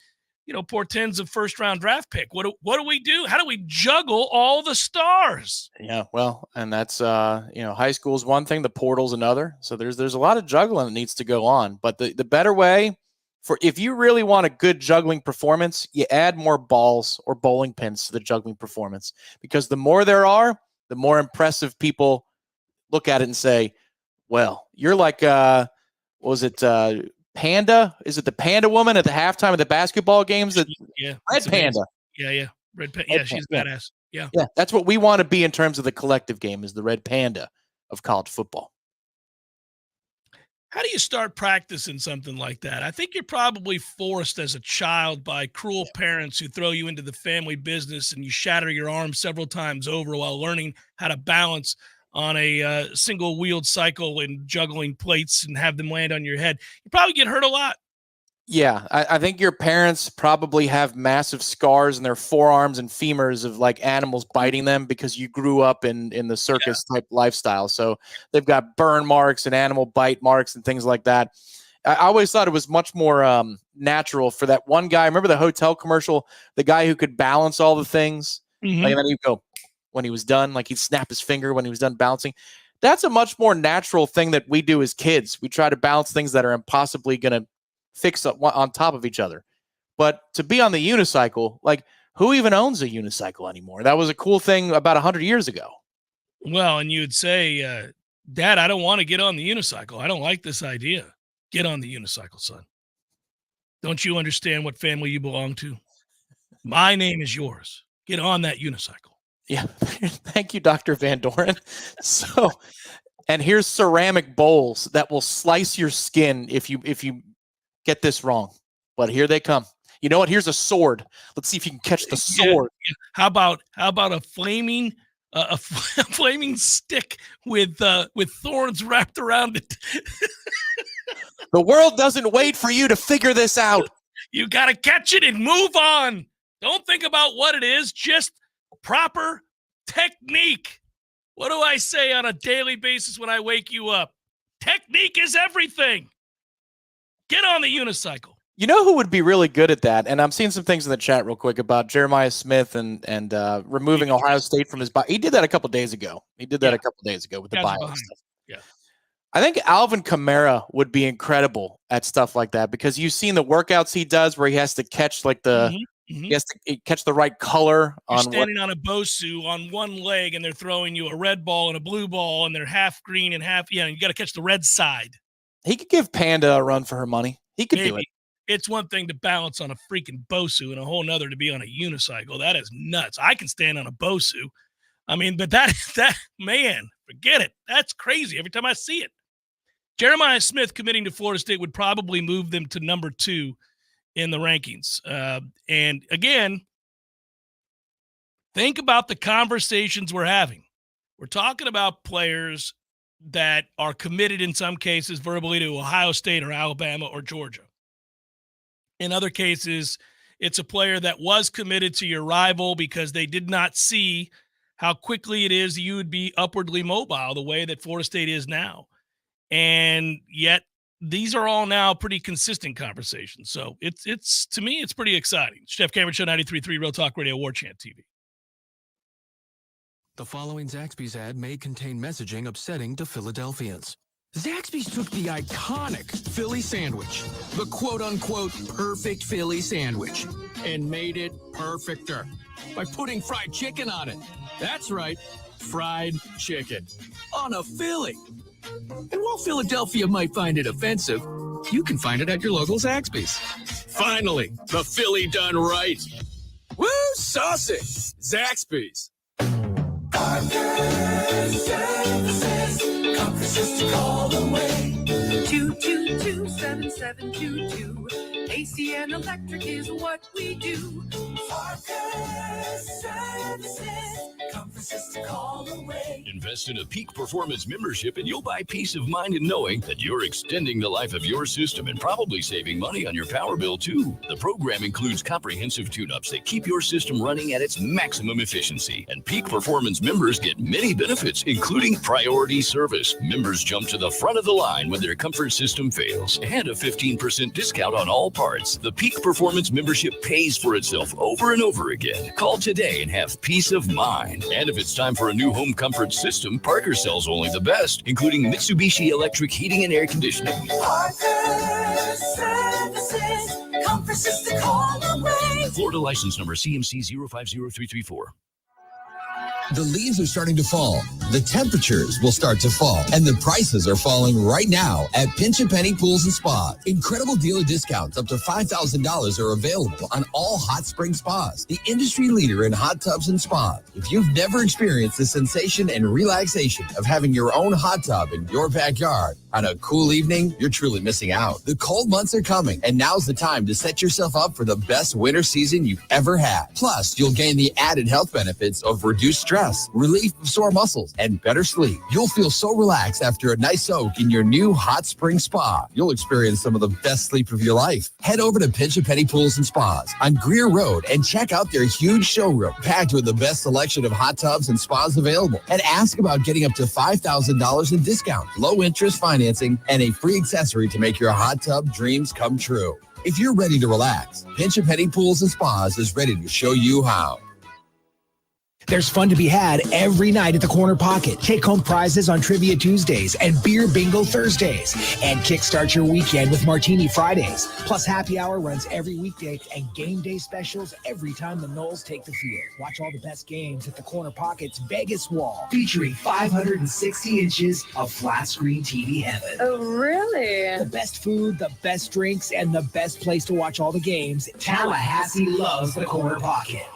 you know, portends a first-round draft pick? What do we do? How do we juggle all the stars? Yeah, well, and that's, you know, high school is one thing, the portal's another. So there's a lot of juggling that needs to go on. But the better way for if you really want a good juggling performance, you add more balls or bowling pins to the juggling performance because the more there are, the more impressive people look at it and say, well, you're like, what was it, Panda? Is it the Panda woman at the halftime of the basketball games? Yeah. Red Panda. Yeah. Red Panda. Yeah, she's badass. Yeah. Yeah, that's what we want to be in terms of the collective game is the Red Panda of college football. How do you start practicing something like that? I think you're probably forced as a child by cruel parents who throw you into the family business and you shatter your arm several times over while learning how to balance on a single-wheeled cycle and juggling plates and have them land on your head. You probably get hurt a lot. Yeah, I think your parents probably have massive scars in their forearms and femurs of like animals biting them because you grew up in the circus type lifestyle. So they've got burn marks and animal bite marks and things like that. I always thought it was much more natural for that one guy. Remember the hotel commercial, the guy who could balance all the things? Mm-hmm. Like, and then he'd go when he was done, like he'd snap his finger when he was done balancing. That's a much more natural thing that we do as kids. We try to balance things that are impossibly going to fix up on top of each other. But to be on the unicycle, like who even owns a unicycle anymore? That was a cool thing about 100 years ago. Well, and you'd say, Dad, I don't want to get on the unicycle. I don't like this idea. Get on the unicycle, son. Don't you understand what family you belong to? My name is yours. Get on that unicycle. Yeah. Thank you, Dr. Van Doren. So, and here's ceramic bowls that will slice your skin if you get this wrong. But here they come. You know what? Here's a sword. Let's see if you can catch the sword. Yeah. How about a flaming flaming stick with thorns wrapped around it? The world doesn't wait for you to figure this out. You got to catch it and move on. Don't think about what it is, just proper technique. What do I say on a daily basis when I wake you up? Technique is everything. Get on the unicycle. You know who would be really good at that? And I'm seeing some things in the chat real quick about Jeremiah Smith and removing Ohio State from his bio. He did that a couple days ago. With the bio stuff. Yeah. I think Alvin Kamara would be incredible at stuff like that because you've seen the workouts he does where he has to catch he has to catch the right color. You're standing on a Bosu on one leg and they're throwing you a red ball and a blue ball and they're half green and half, you got to catch the red side. He could give Panda a run for her money. He could do it. It's one thing to balance on a freaking Bosu and a whole nother to be on a unicycle. That is nuts. I can stand on a Bosu. I mean, but that man, forget it. That's crazy every time I see it. Jeremiah Smith committing to Florida State would probably move them to number 2 in the rankings. And again, think about the conversations we're having. We're talking about players that are committed in some cases verbally to Ohio State or Alabama or Georgia. In other cases, it's a player that was committed to your rival because they did not see how quickly it is you would be upwardly mobile the way that Florida State is now. And yet these are all now pretty consistent conversations. So it's to me, it's pretty exciting. Jeff Cameron Show, 93.3 Real Talk Radio, Warchant TV. The following Zaxby's ad may contain messaging upsetting to Philadelphians. Zaxby's took the iconic Philly sandwich, the quote-unquote perfect Philly sandwich, and made it perfecter by putting fried chicken on it. That's right, fried chicken on a Philly. And while Philadelphia might find it offensive, you can find it at your local Zaxby's. Finally, the Philly done right. Woo, saucy! Zaxby's. Just a call away. 222-7722. AC and electric is what we do. Parker Services. Comfort's just a call away. Invest in a Peak Performance membership and you'll buy peace of mind in knowing that you're extending the life of your system and probably saving money on your power bill too. The program includes comprehensive tune-ups that keep your system running at its maximum efficiency. And Peak Performance members get many benefits, including priority service. Members jump to the front of the line when their comfort system fails, and a 15% discount on all parts. The Peak Performance membership pays for itself over and over again. Call today and have peace of mind. And if it's time for a new home comfort system, Parker sells only the best, including Mitsubishi electric heating and air conditioning. Parker Services. Comfort's just a call away. Florida license number CMC 050334. The leaves are starting to fall, the temperatures will start to fall, and the prices are falling right now at Pinch A Penny Pools and Spas. Incredible dealer discounts up to $5,000 are available on all hot spring spas, the industry leader in hot tubs and spas. If you've never experienced the sensation and relaxation of having your own hot tub in your backyard on a cool evening, you're truly missing out. The cold months are coming, and now's the time to set yourself up for the best winter season you've ever had. Plus, you'll gain the added health benefits of reduced stress, relief of sore muscles, and better sleep. You'll feel so relaxed after a nice soak in your new hot spring spa. You'll experience some of the best sleep of your life. Head over to Pinch A Penny Pools and Spas on Greer Road and check out their huge showroom packed with the best selection of hot tubs and spas available. And ask about getting up to $5,000 in discount, low interest financing, and a free accessory to make your hot tub dreams come true. If you're ready to relax, Pinch A Penny Pools and Spas is ready to show you how. There's fun to be had every night at the Corner Pocket. Take home prizes on Trivia Tuesdays and Beer Bingo Thursdays. And kickstart your weekend with Martini Fridays. Plus, happy hour runs every weekday and game day specials every time the Noles take the field. Watch all the best games at the Corner Pocket's Vegas Wall, featuring 560 inches of flat screen TV heaven. Oh, really? The best food, the best drinks, and the best place to watch all the games. Tallahassee loves the Corner Pocket.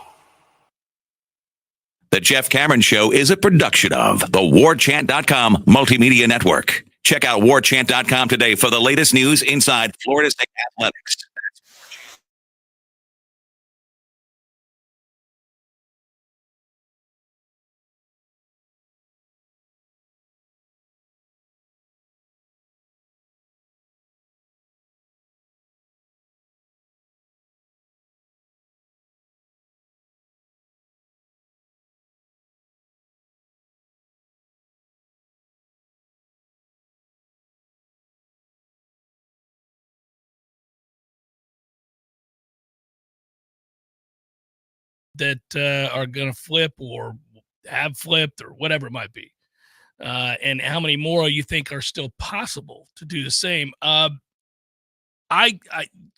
The Jeff Cameron Show is a production of the Warchant.com Multimedia Network. Check out Warchant.com today for the latest news inside Florida State athletics. that are going to flip or have flipped or whatever it might be. And how many more you think are still possible to do the same. I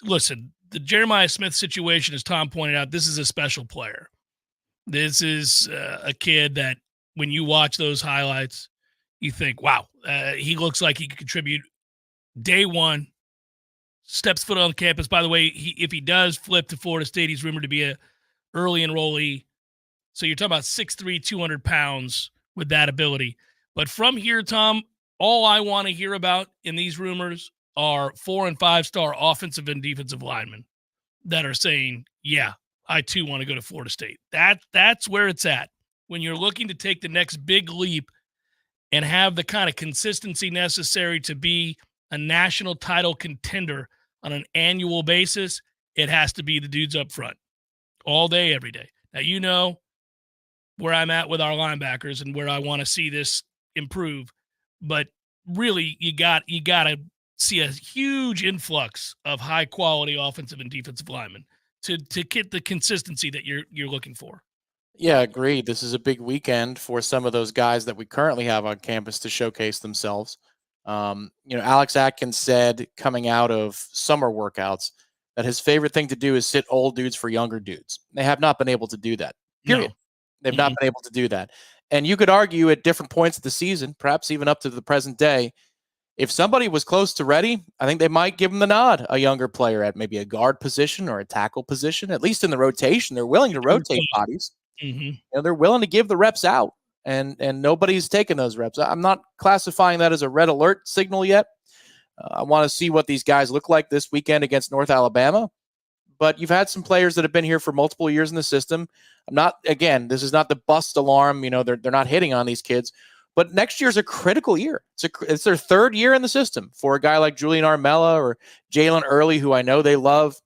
listen, the Jeremiah Smith situation, as Tom pointed out, this is a special player. This is a kid that when you watch those highlights, you think, wow, he looks like he could contribute day one, steps foot on campus. By the way, if he does flip to Florida State, he's rumored to be a early enrollee. So you're talking about 6'3", 200 pounds with that ability. But from here, Tom, all I want to hear about in these rumors are 4- and 5-star offensive and defensive linemen that are saying, yeah, I too want to go to Florida State. That's where it's at. When you're looking to take the next big leap and have the kind of consistency necessary to be a national title contender on an annual basis, it has to be the dudes up front all day, every day. Now, you know where I'm at with our linebackers and where I want to see this improve, but really you got to see a huge influx of high quality offensive and defensive linemen to get the consistency that you're looking for. Yeah, agreed. This is a big weekend for some of those guys that we currently have on campus to showcase themselves. Alex Atkins said coming out of summer workouts that his favorite thing to do is sit old dudes for younger dudes. They have not been able to do that. Period. No. They've not been able to do that. And you could argue at different points of the season, perhaps even up to the present day, if somebody was close to ready, I think they might give them the nod, a younger player at maybe a guard position or a tackle position, at least in the rotation. They're willing to rotate bodies. Mm-hmm. They're willing to give the reps out, and nobody's taking those reps. I'm not classifying that as a red alert signal yet. I want to see what these guys look like this weekend against North Alabama. But you've had some players that have been here for multiple years in the system. This is not the bust alarm. They're not hitting on these kids. But next year's a critical year. It's their third year in the system for a guy like Julian Armella or Jalen Early, who I know they love.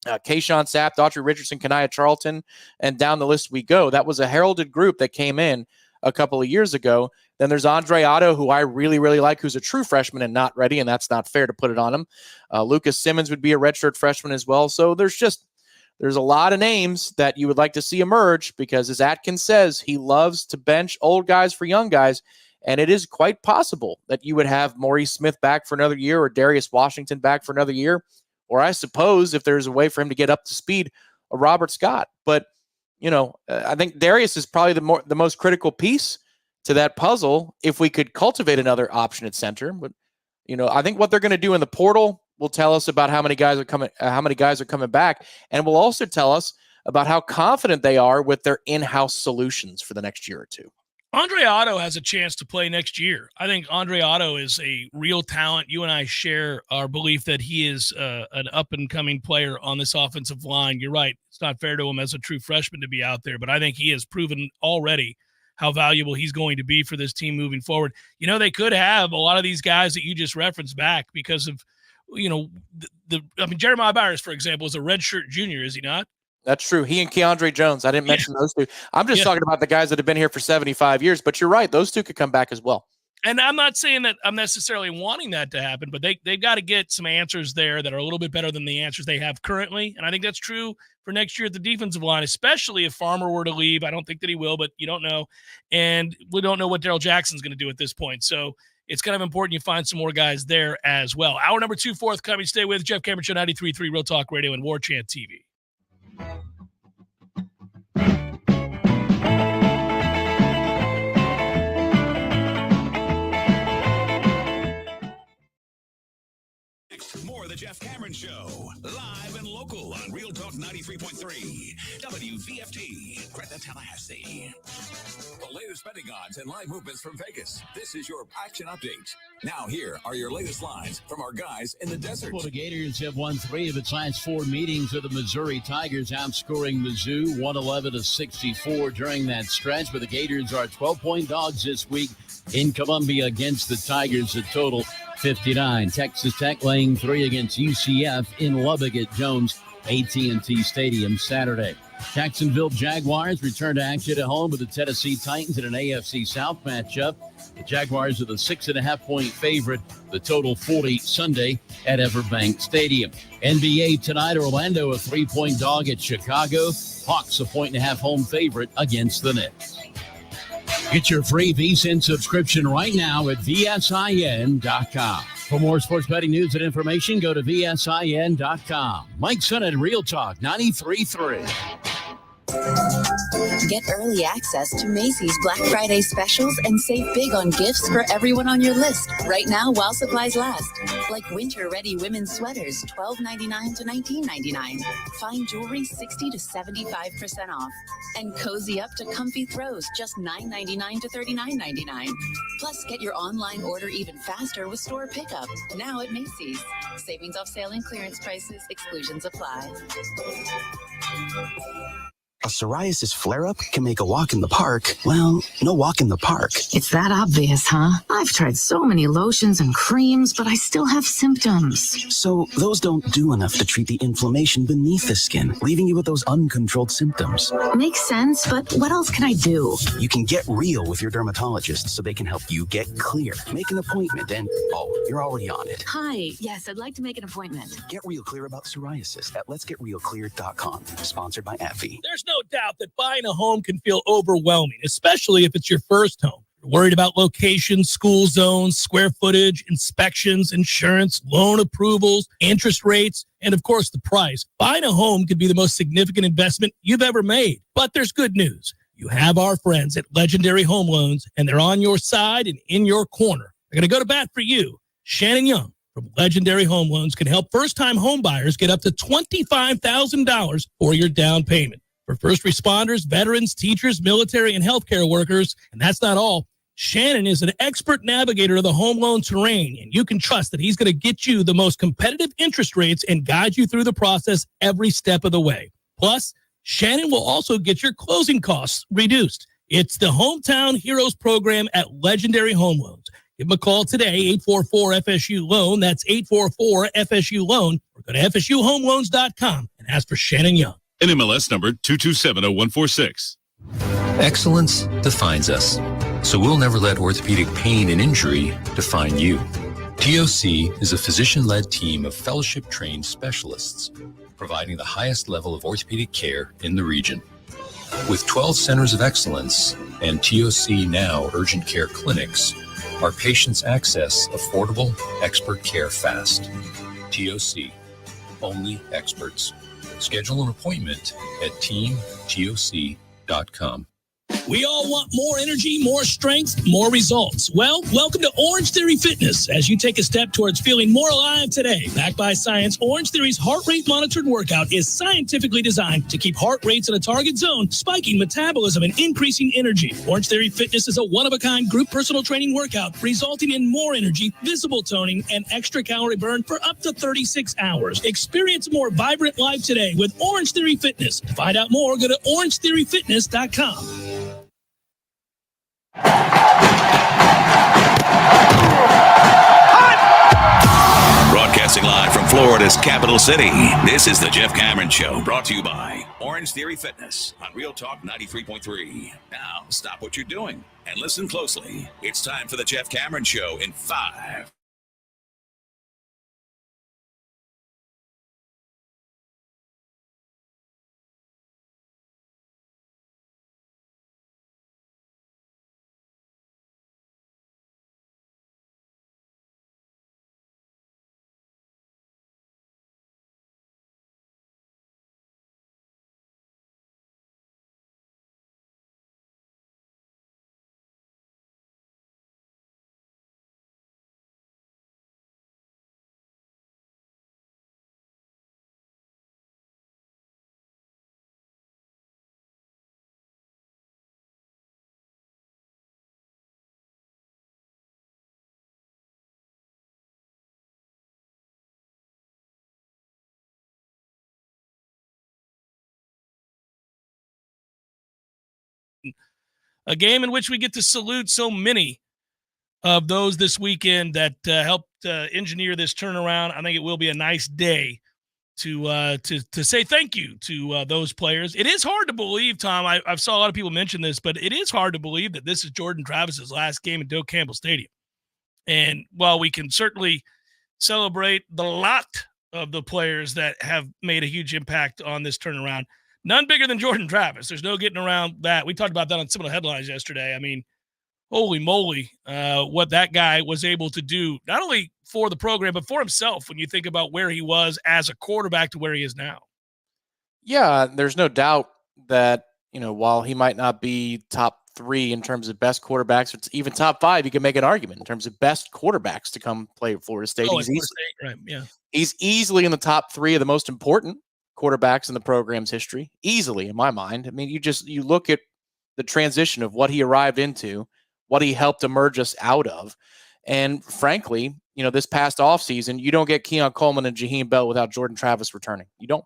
Kayshawn Sapp, Daughtry Richardson, Kaniah Charlton, and down the list we go. That was a heralded group that came in a couple of years ago. Then there's Andre Otto, who I really, really like, who's a true freshman and not ready, and that's not fair to put it on him. Lucas Simmons would be a redshirt freshman as well. So there's a lot of names that you would like to see emerge because, as Atkins says, he loves to bench old guys for young guys, and it is quite possible that you would have Maurice Smith back for another year or Darius Washington back for another year, or I suppose if there's a way for him to get up to speed, a Robert Scott. But, I think Darius is probably the most critical piece to that puzzle if we could cultivate another option at center. But, I think what they're going to do in the portal will tell us about how many guys are coming back, and will also tell us about how confident they are with their in-house solutions for the next year or two. Andre Otto has a chance to play next year. I think Andre Otto is a real talent. You and I share our belief that he is an up-and-coming player on this offensive line. You're right. It's not fair to him as a true freshman to be out there, but I think he has proven already how valuable he's going to be for this team moving forward. They could have a lot of these guys that you just referenced back because of, Jeremiah Byers, for example, is a redshirt junior, is he not? That's true. He and Keandre Jones. I didn't mention those two. I'm just talking about the guys that have been here for 75 years, but you're right. Those two could come back as well. And I'm not saying that I'm necessarily wanting that to happen, but they've got to get some answers there that are a little bit better than the answers they have currently. And I think that's true for next year at the defensive line, especially if Farmer were to leave. I don't think that he will, but you don't know. And we don't know what Darrell Jackson's going to do at this point. So it's kind of important you find some more guys there as well. Hour number 2 forthcoming. Stay with Jeff Cameron Show, 93.3 Real Talk Radio and Warchant TV. More of the Jeff Cameron Show, live and local on Real Talk 93.3, WVFT, Greta, Tallahassee. The latest betting odds and live movements from Vegas. This is your action update. Now here are your latest lines from our guys in the desert. Well, the Gators have won 3 of its last 4 meetings with the Missouri Tigers, outscoring Mizzou 111-64 during that stretch. But the Gators are 12-point dogs this week in Columbia against the Tigers, a total 59. Texas Tech laying 3 against UCF in Lubbock at Jones AT&T Stadium Saturday. Jacksonville Jaguars return to action at home with the Tennessee Titans in an AFC South matchup. The Jaguars are the 6.5-point favorite. The total 40 Sunday at Everbank Stadium. NBA tonight, Orlando a 3-point dog at Chicago. Hawks a 1.5 home favorite against the Knicks. Get your free VSiN subscription right now at VSIN.com. For more sports betting news and information, go to VSIN.com. Mike Sennett, Real Talk 93.3. Get early access to Macy's Black Friday specials and save big on gifts for everyone on your list right now while supplies last. Like winter-ready women's sweaters, $12.99 to $19.99. Fine jewelry, 60 to 75% off. And cozy up to comfy throws, just $9.99 to $39.99. Plus, get your online order even faster with store pickup, now at Macy's. Savings off sale and clearance prices, exclusions apply. A psoriasis flare-up can make a walk in the park, well, no walk in the park. It's that obvious, huh? I've tried so many lotions and creams, but I still have symptoms. So those don't do enough to treat the inflammation beneath the skin, leaving you with those uncontrolled symptoms. Makes sense, but what else can I do? You can get real with your dermatologist so they can help you get clear. Make an appointment and, you're already on it. Hi, yes, I'd like to make an appointment. Get real clear about psoriasis at letsgetrealclear.com. Sponsored by AbbVie. There's no doubt that buying a home can feel overwhelming, especially if it's your first home. You're worried about location, school zones, square footage, inspections, insurance, loan approvals, interest rates, and of course the price. Buying a home could be the most significant investment you've ever made. But there's good news. You have our friends at Legendary Home Loans, and they're on your side and in your corner. They're going to go to bat for you. Shannon Young from Legendary Home Loans can help first-time home buyers get up to $25,000 for your down payment. For first responders, veterans, teachers, military, and healthcare workers. And that's not all. Shannon is an expert navigator of the home loan terrain, and you can trust that he's going to get you the most competitive interest rates and guide you through the process every step of the way. Plus, Shannon will also get your closing costs reduced. It's the Hometown Heroes program at Legendary Home Loans. Give them a call today, 844-FSU-LOAN. That's 844-FSU-LOAN. Or go to FSUHomeLoans.com and ask for Shannon Young. NMLS number 2270146. Excellence defines us, so we'll never let orthopedic pain and injury define you. TOC is a physician-led team of fellowship-trained specialists, providing the highest level of orthopedic care in the region. With 12 centers of excellence and TOC Now urgent care clinics, our patients access affordable expert care fast. TOC, only experts. Schedule an appointment at teamtoc.com. We all want more energy, more strength, more results. Well, welcome to Orange Theory Fitness as you take a step towards feeling more alive today. Backed by science, Orange Theory's heart rate monitored workout is scientifically designed to keep heart rates in a target zone, spiking metabolism and increasing energy. Orange Theory Fitness is a one-of-a-kind group personal training workout resulting in more energy, visible toning, and extra calorie burn for up to 36 hours. Experience a more vibrant life today with Orange Theory Fitness. To find out more, go to orangetheoryfitness.com. Broadcasting live from Florida Florida's capital city. This is the Jeff Cameron Show, brought to you by Orange Theory Fitness on Real Talk 93.3. Now, stop what you're doing and listen closely. It's time for the Jeff Cameron Show in 5. A game in which we get to salute so many of those this weekend that helped engineer this turnaround. I think it will be a nice day to say thank you to those players. It is hard to believe, Tom. I've saw a lot of people mention this, but it is hard to believe that this is Jordan Travis's last game at Doak Campbell Stadium. And while we can certainly celebrate the lot of the players that have made a huge impact on this turnaround, none bigger than Jordan Travis. There's no getting around that. We talked about that on some of the headlines yesterday. I mean, holy moly, what that guy was able to do, not only for the program, but for himself when you think about where he was as a quarterback to where he is now. Yeah, there's no doubt that, while he might not be top 3 in terms of best quarterbacks, or even top 5, you can make an argument in terms of best quarterbacks to come play at Florida State. Right, yeah. He's easily in the top 3 of the most important quarterbacks in the program's history, easily in my mind. I mean, you look at the transition of what he arrived into, what he helped emerge us out of. And frankly, this past offseason, you don't get Keon Coleman and Jaheim Bell without Jordan Travis returning. They don't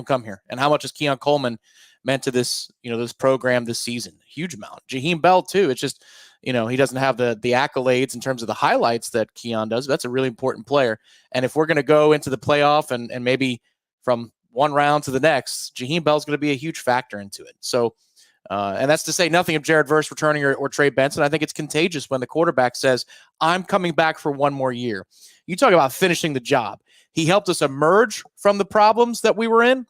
come here. And how much has Keon Coleman meant to this, this program this season? Huge amount. Jaheim Bell too. It's just, he doesn't have the accolades in terms of the highlights that Keon does. That's a really important player. And if we're going to go into the playoff and maybe from one round to the next, Jaheim Bell's going to be a huge factor into it. So, and that's to say nothing of Jared Verse returning or Trey Benson. I think it's contagious when the quarterback says, I'm coming back for one more year. You talk about finishing the job. He helped us emerge from the problems that we were in,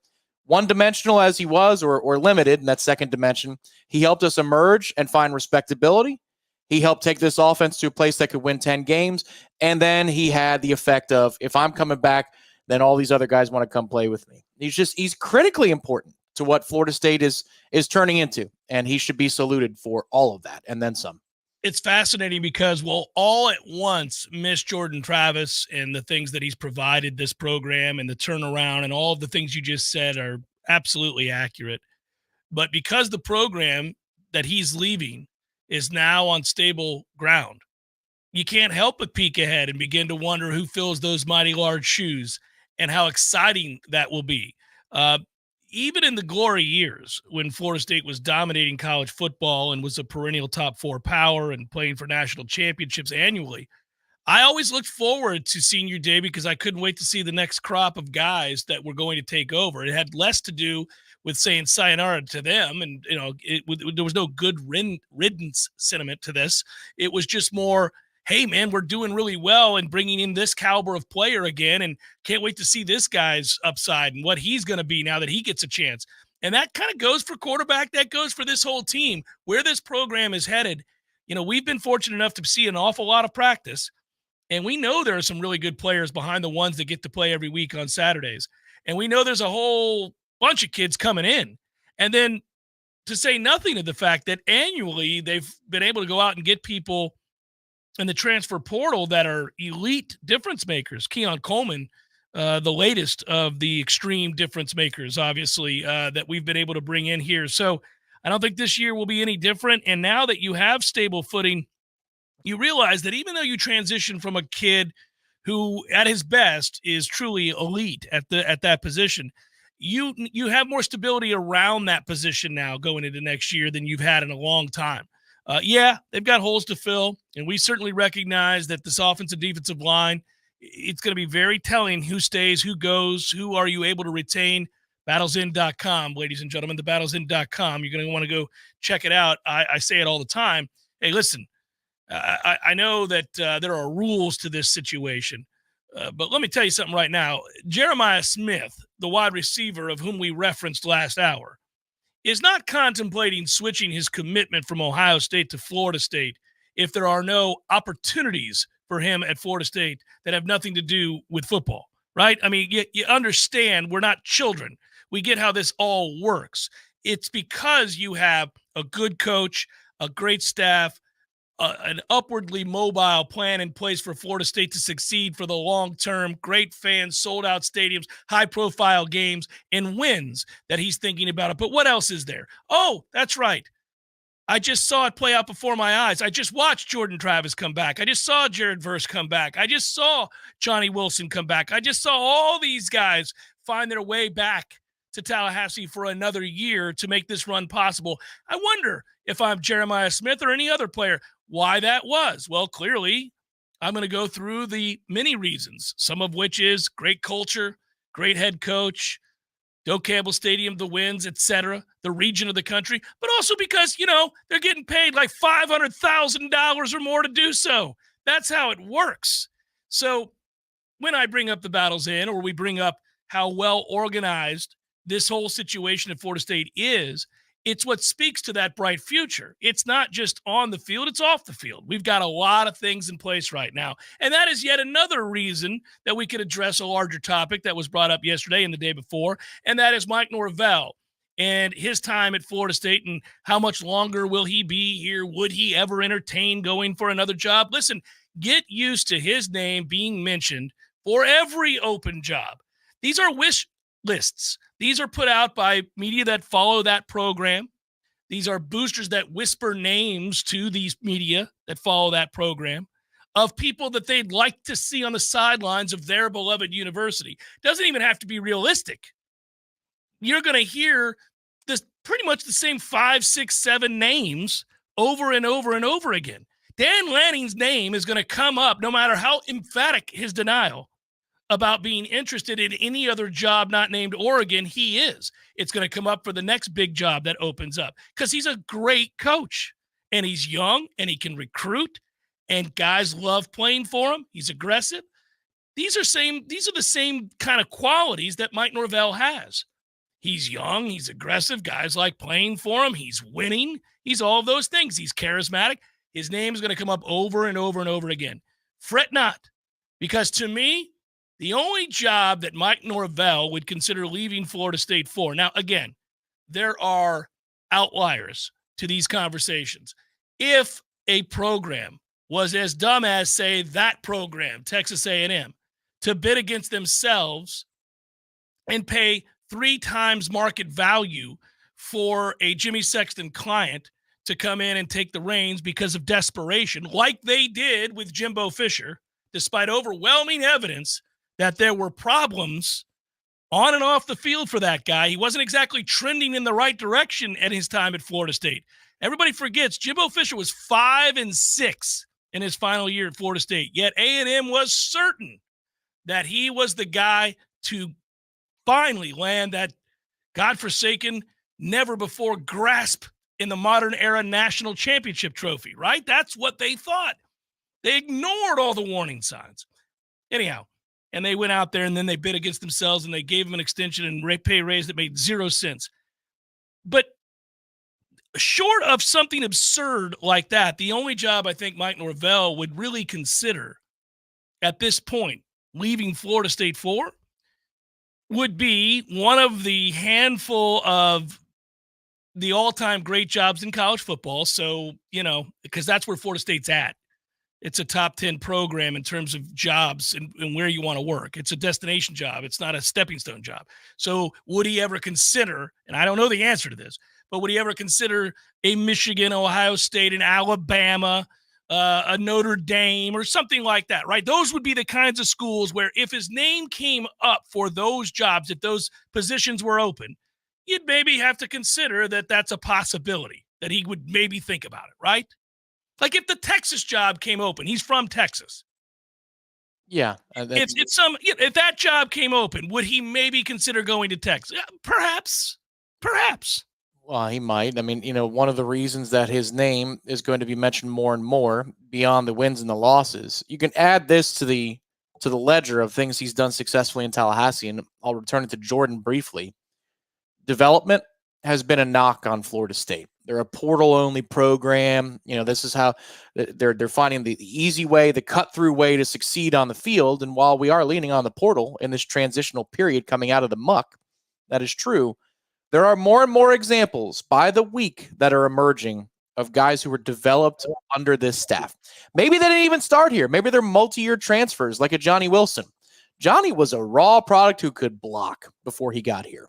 one-dimensional as he was, or limited in that second dimension. He helped us emerge and find respectability. He helped take this offense to a place that could win 10 games. And then he had the effect of, if I'm coming back, then all these other guys want to come play with me. He's critically important to what Florida State is turning into, and he should be saluted for all of that and then some. It's fascinating because we'll all at once miss Jordan Travis and the things that he's provided this program and the turnaround, and all of the things you just said are absolutely accurate. But because the program that he's leaving is now on stable ground, you can't help but peek ahead and begin to wonder who fills those mighty large shoes and how exciting that will be. Even in the glory years when Florida State was dominating college football and was a perennial top 4 power and playing for national championships annually, I always looked forward to senior day because I couldn't wait to see the next crop of guys that were going to take over. It had less to do with saying sayonara to them, and there was no good riddance sentiment to this. It was just more, hey, man, we're doing really well and bringing in this caliber of player again, and can't wait to see this guy's upside and what he's going to be now that he gets a chance. And that kind of goes for quarterback. That goes for this whole team. Where this program is headed, we've been fortunate enough to see an awful lot of practice, and we know there are some really good players behind the ones that get to play every week on Saturdays. And we know there's a whole bunch of kids coming in. And then to say nothing of the fact that annually they've been able to go out and get people in the transfer portal that are elite difference makers. Keon Coleman, the latest of the extreme difference makers, obviously, that we've been able to bring in here. So I don't think this year will be any different. And now that you have stable footing, you realize that even though you transition from a kid who at his best is truly elite at that position, you have more stability around that position now going into next year than you've had in a long time. Yeah, they've got holes to fill, and we certainly recognize that this offensive defensive line it's going to be very telling who stays, who goes, who are you able to retain. Battlesinn.com, ladies and gentlemen, the battlesinn.com. You're going to want to go check it out. I say it all the time. Hey, listen, I know that there are rules to this situation, but let me tell you something right now. Jeremiah Smith, the wide receiver of whom we referenced last hour, is not contemplating switching his commitment from Ohio State to Florida State if there are no opportunities for him at Florida State that have nothing to do with football, right? I mean, you understand we're not children. We get how this all works. It's because you have a good coach, a great staff, an upwardly mobile plan in place for Florida State to succeed for the long term, great fans, sold out stadiums, high profile games, and wins that he's thinking about it. But what else is there? Oh, that's right. I just saw it play out before my eyes. I just watched Jordan Travis come back. I just saw Jared Verse come back. I just saw Johnny Wilson come back. I just saw all these guys find their way back to Tallahassee for another year to make this run possible. I wonder if I'm Jeremiah Smith or any other player, why that was. Well, clearly, I'm going to go through the many reasons, some of which is great culture, great head coach, Doak Campbell Stadium, the wins, etc., the region of the country, but also because, they're getting paid like $500,000 or more to do so. That's how it works. So when I bring up the Battles Inn, or we bring up how well organized this whole situation at Florida State is, it's what speaks to that bright future. It's not just on the field, it's off the field. We've got a lot of things in place right now. And that is yet another reason that we could address a larger topic that was brought up yesterday and the day before, and that is Mike Norvell and his time at Florida State and how much longer will he be here? Would he ever entertain going for another job? Listen, get used to his name being mentioned for every open job. These are wish lists. These are put out by media that follow that program. These are boosters that whisper names to these media that follow that program of people that they'd like to see on the sidelines of their beloved university. Doesn't even have to be realistic. You're going to hear this pretty much the same 5, 6, 7 names over and over and over again. Dan Lanning's name is going to come up no matter how emphatic his denial about being interested in any other job not named Oregon. He is. It's going to come up for the next big job that opens up because he's a great coach and he's young and he can recruit and guys love playing for him. He's aggressive. These are the same kind of qualities that Mike Norvell has. He's young. He's aggressive. Guys like playing for him. He's winning. He's all of those things. He's charismatic. His name is going to come up over and over and over again. Fret not, because to me, the only job that Mike Norvell would consider leaving Florida State for. Now, again, there are outliers to these conversations. If a program was as dumb as, say, that program, Texas A&M, to bid against themselves and pay 3 times market value for a Jimmy Sexton client to come in and take the reins because of desperation, like they did with Jimbo Fisher, despite overwhelming evidence that there were problems on and off the field for that guy. He wasn't exactly trending in the right direction at his time at Florida State. Everybody forgets Jimbo Fisher was 5-6 in his final year at Florida State, yet A&M was certain that he was the guy to finally land that godforsaken, never-before grasp in the modern era national championship trophy, right? That's what they thought. They ignored all the warning signs. Anyhow, and they went out there and then they bid against themselves and they gave him an extension and pay raise that made 0 sense. But short of something absurd like that, the only job I think Mike Norvell would really consider at this point leaving Florida State for would be one of the handful of the all-time great jobs in college football. So, because that's where Florida State's at. It's a top 10 program in terms of jobs and where you want to work. It's a destination job. It's not a stepping stone job. So would he ever consider, and I don't know the answer to this, but would he ever consider a Michigan, Ohio State, an Alabama, a Notre Dame, or something like that, right? Those would be the kinds of schools where if his name came up for those jobs, if those positions were open, you'd maybe have to consider that that's a possibility, that he would maybe think about it, right? Like if the Texas job came open, he's from Texas. Yeah. If that job came open, would he maybe consider going to Texas? Perhaps. Well, he might. I mean, one of the reasons that his name is going to be mentioned more and more beyond the wins and the losses, you can add this to the ledger of things he's done successfully in Tallahassee, and I'll return it to Jordan briefly. Development has been a knock on Florida State. They're a portal-only program. This is how they're finding the easy way, the cut-through way to succeed on the field. And while we are leaning on the portal in this transitional period coming out of the muck, that is true. There are more and more examples by the week that are emerging of guys who were developed under this staff. Maybe they didn't even start here. Maybe they're multi-year transfers like a Johnny Wilson. Johnny was a raw product who could block before he got here.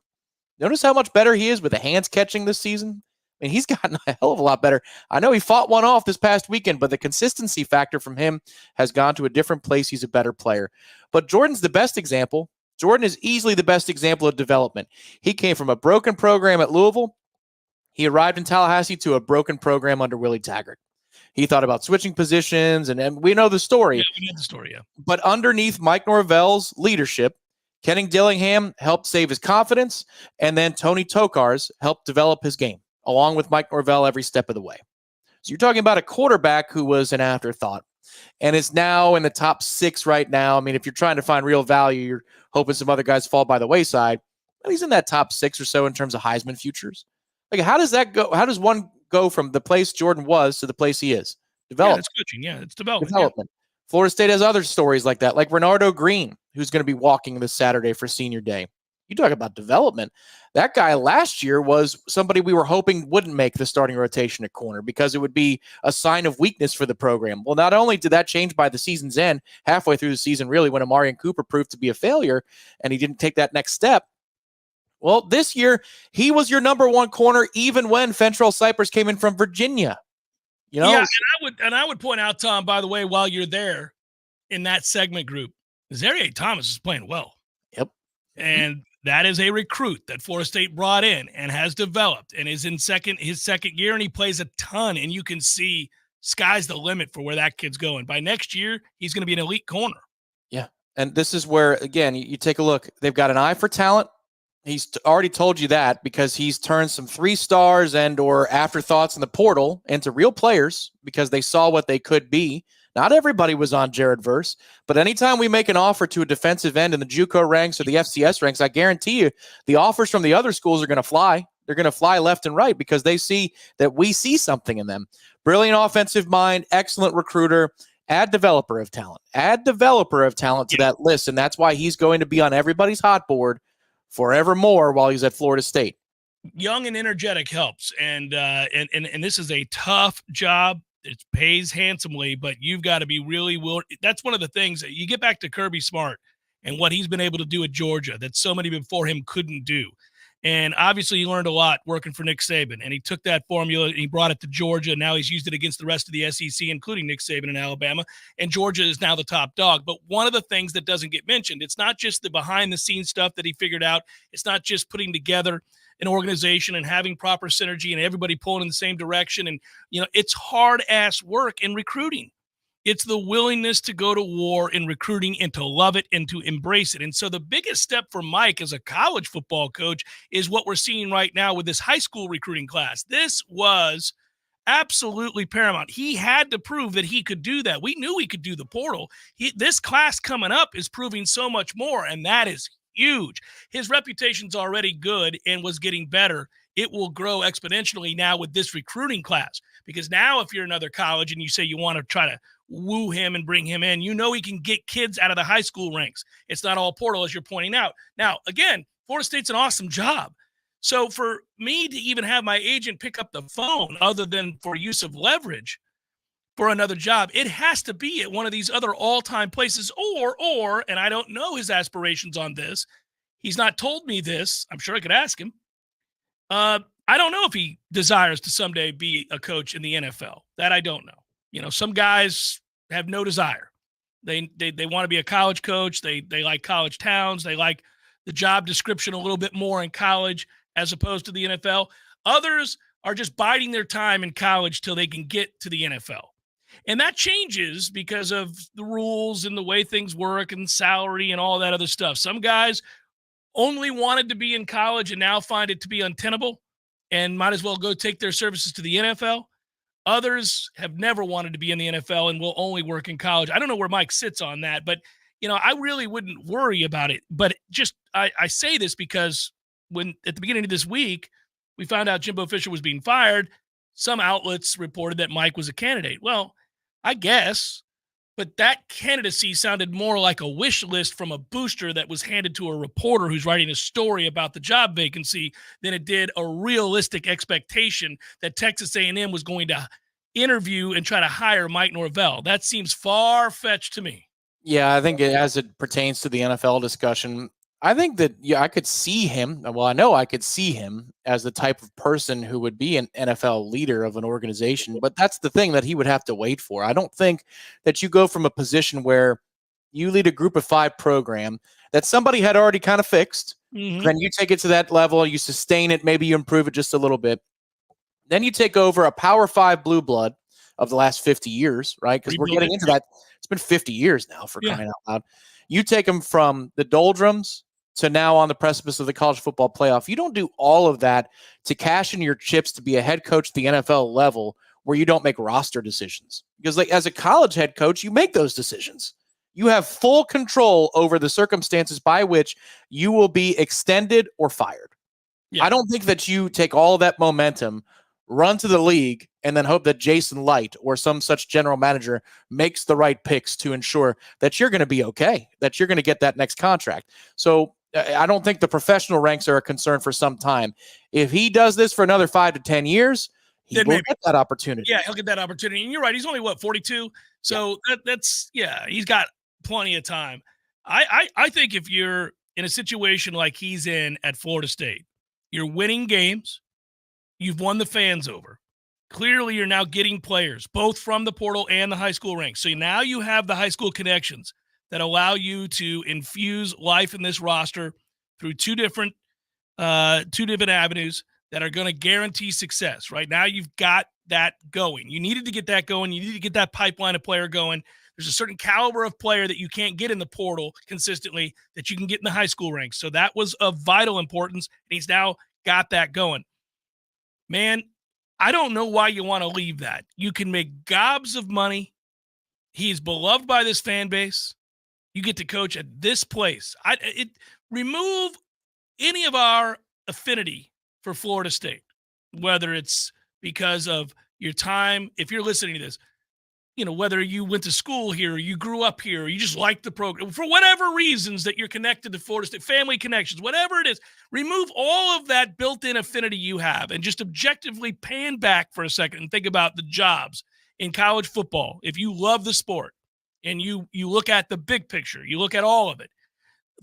Notice how much better he is with the hands catching this season? I mean, he's gotten a hell of a lot better. I know he fought one off this past weekend, but the consistency factor from him has gone to a different place. He's a better player. But Jordan's the best example. Jordan is easily the best example of development. He came from a broken program at Louisville. He arrived in Tallahassee to a broken program under Willie Taggart. He thought about switching positions, and we know the story. Yeah, we know the story, yeah. But underneath Mike Norvell's leadership, Kenny Dillingham helped save his confidence, and then Tony Tokarz helped develop his game, along with Mike Norvell every step of the way. So you're talking about a quarterback who was an afterthought and is now in the top 6 right now. I mean, if you're trying to find real value, you're hoping some other guys fall by the wayside. But he's in that top 6 or so in terms of Heisman futures. Like, how does that go? How does one go from the place Jordan was to the place he is? Development. Yeah, it's coaching. Yeah, it's development. Development. Florida State has other stories like that, like Renardo Green, who's going to be walking this Saturday for senior day. You talk about development. That guy last year was somebody we were hoping wouldn't make the starting rotation at corner because it would be a sign of weakness for the program. Well, not only did that change by the season's end, halfway through the season, really, when Amarian Cooper proved to be a failure and he didn't take that next step. Well, this year, he was your number 1 corner, even when Fentrell Cypress came in from Virginia. Yeah, and I would point out, Tom, by the way, while you're there in that segment group, Zariah Thomas is playing well. Yep. And that is a recruit that Florida State brought in and has developed and is in his second year, and he plays a ton, and you can see sky's the limit for where that kid's going. By next year, he's going to be an elite corner. Yeah, and this is where, again, you take a look. They've got an eye for talent. He's already told you that because he's turned some 3-stars and or afterthoughts in the portal into real players because they saw what they could be. Not everybody was on Jared Verse, but anytime we make an offer to a defensive end in the JUCO ranks or the FCS ranks, I guarantee you the offers from the other schools are going to fly. They're going to fly left and right because they see that we see something in them. Brilliant offensive mind, excellent recruiter, add developer of talent. Add developer of talent to that list, and that's why he's going to be on everybody's hot board forevermore while he's at Florida State. Young and energetic helps, and this is a tough job. It pays handsomely, but you've got to be really willing. That's one of the things that you get back to Kirby Smart and what he's been able to do at Georgia that so many before him couldn't do. And obviously he learned a lot working for Nick Saban, and he took that formula and he brought it to Georgia. Now he's used it against the rest of the SEC, including Nick Saban in Alabama, and Georgia is now the top dog. But one of the things that doesn't get mentioned, it's not just the behind the scenes stuff that he figured out. It's not just putting together an organization and having proper synergy and everybody pulling in the same direction. And, it's hard ass work in recruiting. It's the willingness to go to war in recruiting and to love it and to embrace it. And so the biggest step for Mike as a college football coach is what we're seeing right now with this high school recruiting class. This was absolutely paramount. He had to prove that he could do that. We knew he could do the portal. This class coming up is proving so much more, and that is huge. His reputation's already good and was getting better. It will grow exponentially now with this recruiting class, because now if you're another college and you say you want to try to woo him and bring him in, he can get kids out of the high school ranks. It's not all portal, as you're pointing out. Now, again, Florida State's an awesome job. So for me to even have my agent pick up the phone, other than for use of leverage for another job, it has to be at one of these other all-time places, or, and I don't know his aspirations on this. He's not told me this. I'm sure I could ask him. I don't know if he desires to someday be a coach in the NFL. That I don't know. Some guys have no desire. They want to be a college coach. They like college towns. They like the job description a little bit more in college as opposed to the NFL. Others are just biding their time in college till they can get to the NFL. And that changes because of the rules and the way things work and salary and all that other stuff. Some guys only wanted to be in college and now find it to be untenable and might as well go take their services to the NFL. Others have never wanted to be in the NFL and will only work in college. I don't know where Mike sits on that, but I really wouldn't worry about it. But just I say this because when at the beginning of this week, we found out Jimbo Fisher was being fired, some outlets reported that Mike was a candidate. Well, I guess, but that candidacy sounded more like a wish list from a booster that was handed to a reporter who's writing a story about the job vacancy than it did a realistic expectation that Texas A&M was going to interview and try to hire Mike Norvell. That seems far-fetched to me. Yeah, I think as it pertains to the NFL discussion, I think that I could see him. Well, I know I could see him as the type of person who would be an NFL leader of an organization. But that's the thing that he would have to wait for. I don't think that you go from a position where you lead a group of 5 program that somebody had already kind of fixed. Mm-hmm. Then you take it to that level, you sustain it, maybe you improve it just a little bit. Then you take over a Power 5 blue blood of the last 50 years, right? Because we're getting into that. It's been 50 years now, for crying out loud. You take them from the doldrums to now on the precipice of the college football playoff. You don't do all of that to cash in your chips to be a head coach at the NFL level where you don't make roster decisions. Because as a college head coach, you make those decisions. You have full control over the circumstances by which you will be extended or fired. Yeah. I don't think that you take all of that momentum, run to the league, and then hope that Jason Light or some such general manager makes the right picks to ensure that you're going to be okay, that you're going to get that next contract. So I don't think the professional ranks are a concern for some time. If he does this for another 5 to 10 years, he will get that opportunity. Yeah, he'll get that opportunity. And you're right. He's only, 42? So that's he's got plenty of time. I think if you're in a situation like he's in at Florida State, you're winning games, you've won the fans over. Clearly, you're now getting players, both from the portal and the high school ranks. So now you have the high school connections that allow you to infuse life in this roster through two different avenues that are going to guarantee success. Right now, you've got that going. You needed to get that going. You need to get that pipeline of player going. There's a certain caliber of player that you can't get in the portal consistently that you can get in the high school ranks. So that was of vital importance, and he's now got that going. Man, I don't know why you want to leave that. You can make gobs of money. He's beloved by this fan base. You get to coach at this place. Remove any of our affinity for Florida State, whether it's because of your time. If you're listening to this, whether you went to school here, or you grew up here, or you just like the program, for whatever reasons that you're connected to Florida State, family connections, whatever it is, remove all of that built-in affinity you have and just objectively pan back for a second and think about the jobs in college football. If you love the sport and you look at the big picture, you look at all of it,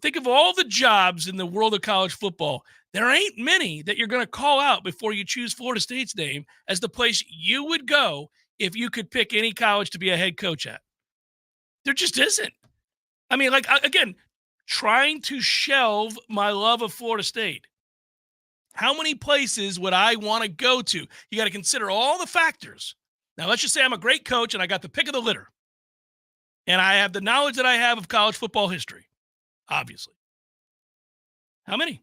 think of all the jobs in the world of college football. There ain't many that you're going to call out before you choose Florida State's name as the place you would go if you could pick any college to be a head coach at. There just isn't. I mean, again, trying to shelve my love of Florida State. How many places would I want to go to? You got to consider all the factors. Now, let's just say I'm a great coach and I got the pick of the litter. And I have the knowledge that I have of college football history, obviously. How many?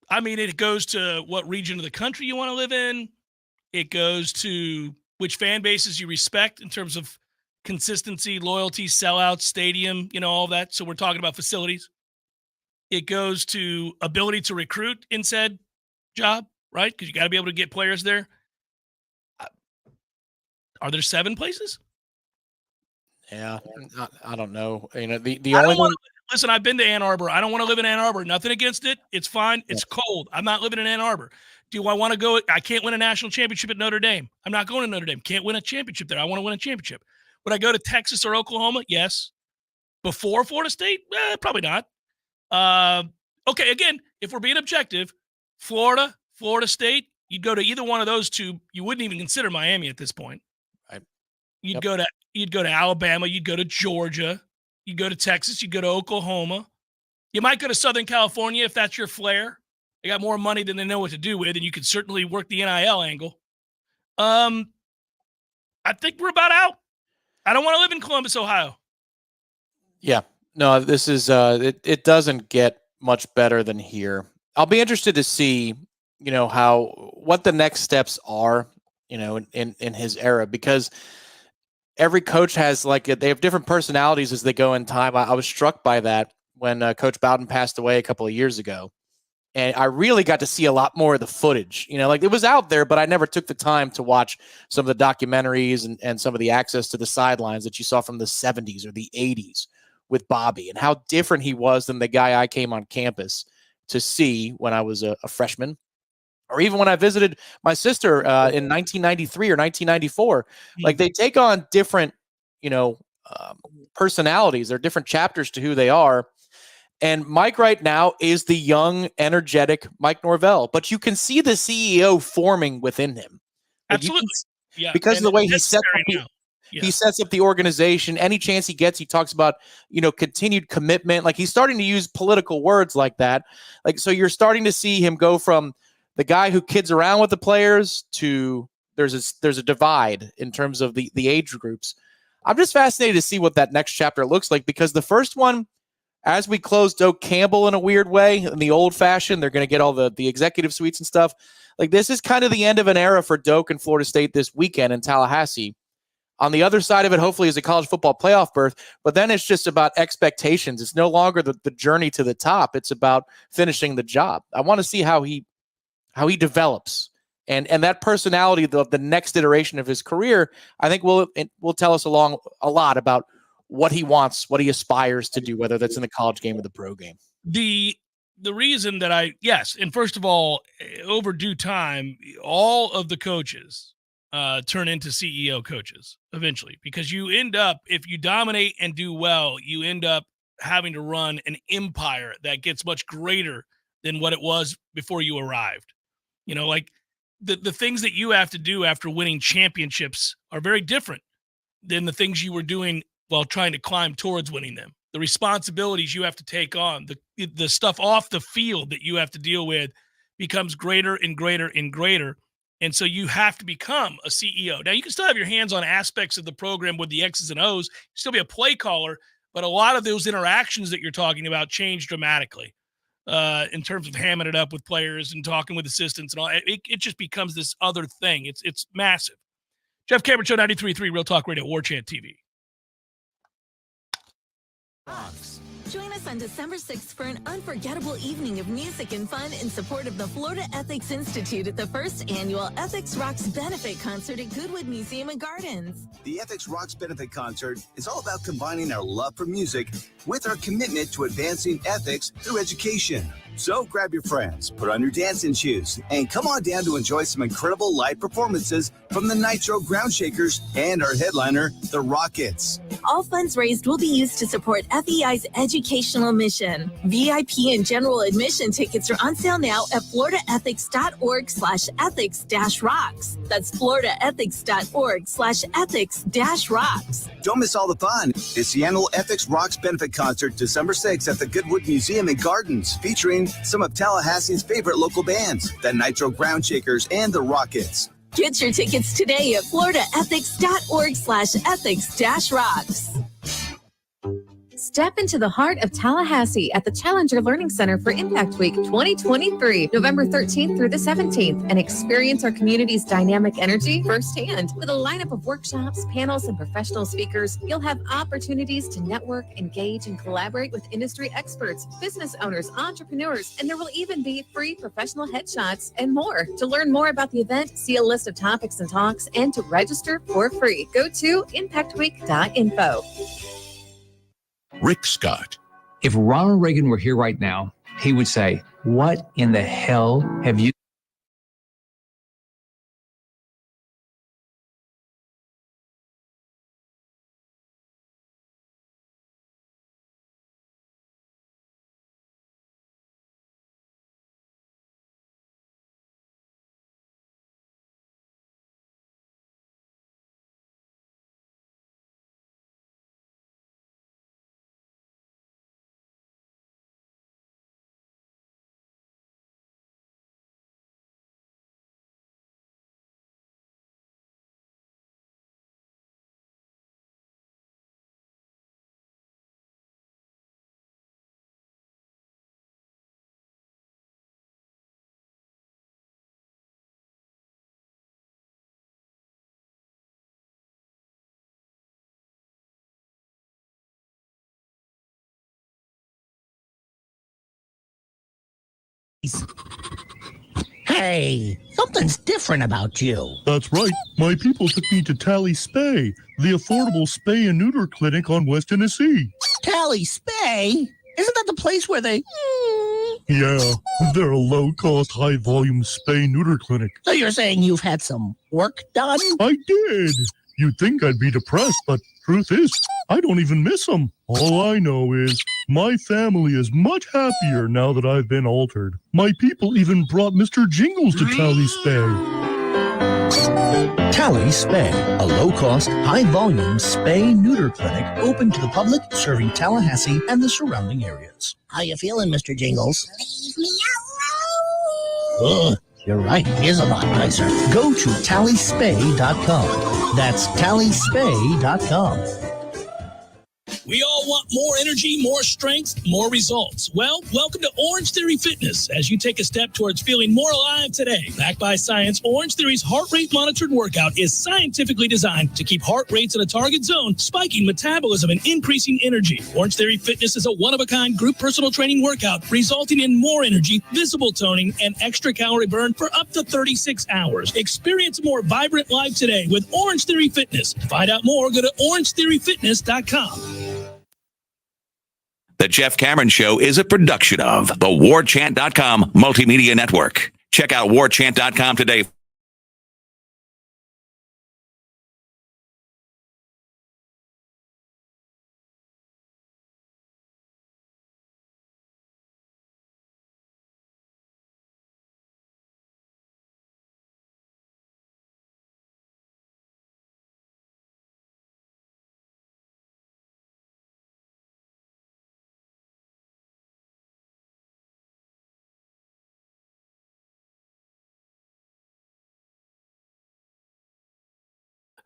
I mean, it goes to what region of the country you want to live in. It goes to which fan bases you respect in terms of consistency, loyalty, sellouts, stadium, all that. So we're talking about facilities. It goes to ability to recruit in said job, right? Because you got to be able to get players there. Are there 7 places? Yeah, I don't know. The only one. Listen, I've been to Ann Arbor. I don't want to live in Ann Arbor. Nothing against it. It's fine. It's cold. I'm not living in Ann Arbor. Do I want to go? I can't win a national championship at Notre Dame. I'm not going to Notre Dame. Can't win a championship there. I want to win a championship. Would I go to Texas or Oklahoma? Yes. Before Florida State? Probably not. Okay, again, if we're being objective, Florida State, you'd go to either one of those two. You wouldn't even consider Miami at this point. Right. You'd go to Alabama. You'd go to Georgia. You'd go to Texas. You'd go to Oklahoma. You might go to Southern California if that's your flair. They got more money than they know what to do with, and you could certainly work the NIL angle. I think we're about out. I don't want to live in Columbus, Ohio. Yeah. No, this is it doesn't get much better than here. I'll be interested to see, what the next steps are, in his era, because every coach has they have different personalities as they go in time. I was struck by that when Coach Bowden passed away a couple of years ago. And I really got to see a lot more of the footage. It was out there, but I never took the time to watch some of the documentaries and some of the access to the sidelines that you saw from the 70s or the 80s with Bobby, and how different he was than the guy I came on campus to see when I was a freshman, or even when I visited my sister in 1993 or 1994. They take on different, personalities. There are different chapters to who they are. And Mike right now is the young, energetic Mike Norvell, but you can see the CEO forming within him. Absolutely. Yeah. Because of the way he He sets up the organization. Any chance he gets, he talks about, continued commitment. He's starting to use political words like that. So you're starting to see him go from the guy who kids around with the players to there's a divide in terms of the age groups. I'm just fascinated to see what that next chapter looks like, because the first one, as we close Doak Campbell in a weird way, in the old fashioned, they're going to get all the executive suites and stuff. This is kind of the end of an era for Doak and Florida State this weekend in Tallahassee. On the other side of it, hopefully, is a college football playoff berth. But then it's just about expectations. It's no longer the journey to the top. It's about finishing the job. I want to see how he develops. And that personality of the next iteration of his career, I think will tell us a lot about what he wants, what he aspires to do, whether that's in the college game or the pro game. The reason that and first of all, over due time, all of the coaches turn into CEO coaches eventually, because you end up, if you dominate and do well, you end up having to run an empire that gets much greater than what it was before you arrived. The things that you have to do after winning championships are very different than the things you were doing while trying to climb towards winning them. The responsibilities you have to take on, the stuff off the field that you have to deal with becomes greater and greater and greater. And so you have to become a CEO. Now, you can still have your hands on aspects of the program with the X's and O's, still be a play caller, but a lot of those interactions that you're talking about change dramatically in terms of hamming it up with players and talking with assistants and all. It just becomes this other thing. It's massive. Jeff Cameron Show, 93.3 Real Talk Radio, Warchant TV. Join us on December 6th for an unforgettable evening of music and fun in support of the Florida Ethics Institute at the first annual Ethics Rocks Benefit Concert at Goodwood Museum and Gardens. The Ethics Rocks Benefit Concert is all about combining our love for music with our commitment to advancing ethics through education. So grab your friends, put on your dancing shoes, and come on down to enjoy some incredible live performances from the Nitro Ground Shakers and our headliner, the Rockets. All funds raised will be used to support FEI's educational mission. VIP and general admission tickets are on sale now at floridaethics.org/ethics-rocks. That's floridaethics.org/ethics-rocks. Don't miss all the fun. It's the annual Ethics Rocks Benefit Concert, December 6th at the Goodwood Museum and Gardens, featuring some of Tallahassee's favorite local bands, the Nitro Ground Shakers and the Rockets. Get your tickets today at floridaethics.org/ethics-rocks. Step into the heart of Tallahassee at the Challenger Learning Center for Impact Week 2023, November 13th through the 17th, and experience our community's dynamic energy firsthand. With a lineup of workshops, panels, and professional speakers, you'll have opportunities to network, engage, and collaborate with industry experts, business owners, entrepreneurs, and there will even be free professional headshots and more. To learn more about the event, see a list of topics and talks, and to register for free, go to impactweek.info. Rick Scott. If Ronald Reagan were here right now, he would say, "What in the hell have you Hey, something's different about you. That's right. My people took me to Tally Spay, the affordable spay and neuter clinic on West Tennessee. Tally Spay? Isn't that the place where they... Yeah, they're a low-cost, high-volume spay-neuter clinic. So you're saying you've had some work done? I did. You'd think I'd be depressed, but truth is, I don't even miss them. All I know is my family is much happier now that I've been altered. My people even brought Mr. Jingles to Tally Spay. Tally Spay, a low-cost, high-volume spay-neuter clinic open to the public, serving Tallahassee and the surrounding areas. How you feeling, Mr. Jingles? Leave me alone! Ugh, you're right, it is a lot nicer. Go to tallyspay.com. That's tallyspay.com. We all want more energy, more strength, more results. Well, welcome to Orange Theory Fitness as you take a step towards feeling more alive today. Backed by science, Orange Theory's heart rate monitored workout is scientifically designed to keep heart rates in a target zone, spiking metabolism and increasing energy. Orange Theory Fitness is a one-of-a-kind group personal training workout resulting in more energy, visible toning, and extra calorie burn for up to 36 hours. Experience a more vibrant life today with Orange Theory Fitness. To find out more, go to orangetheoryfitness.com. The Jeff Cameron Show is a production of the Warchant.com Multimedia Network. Check out Warchant.com today.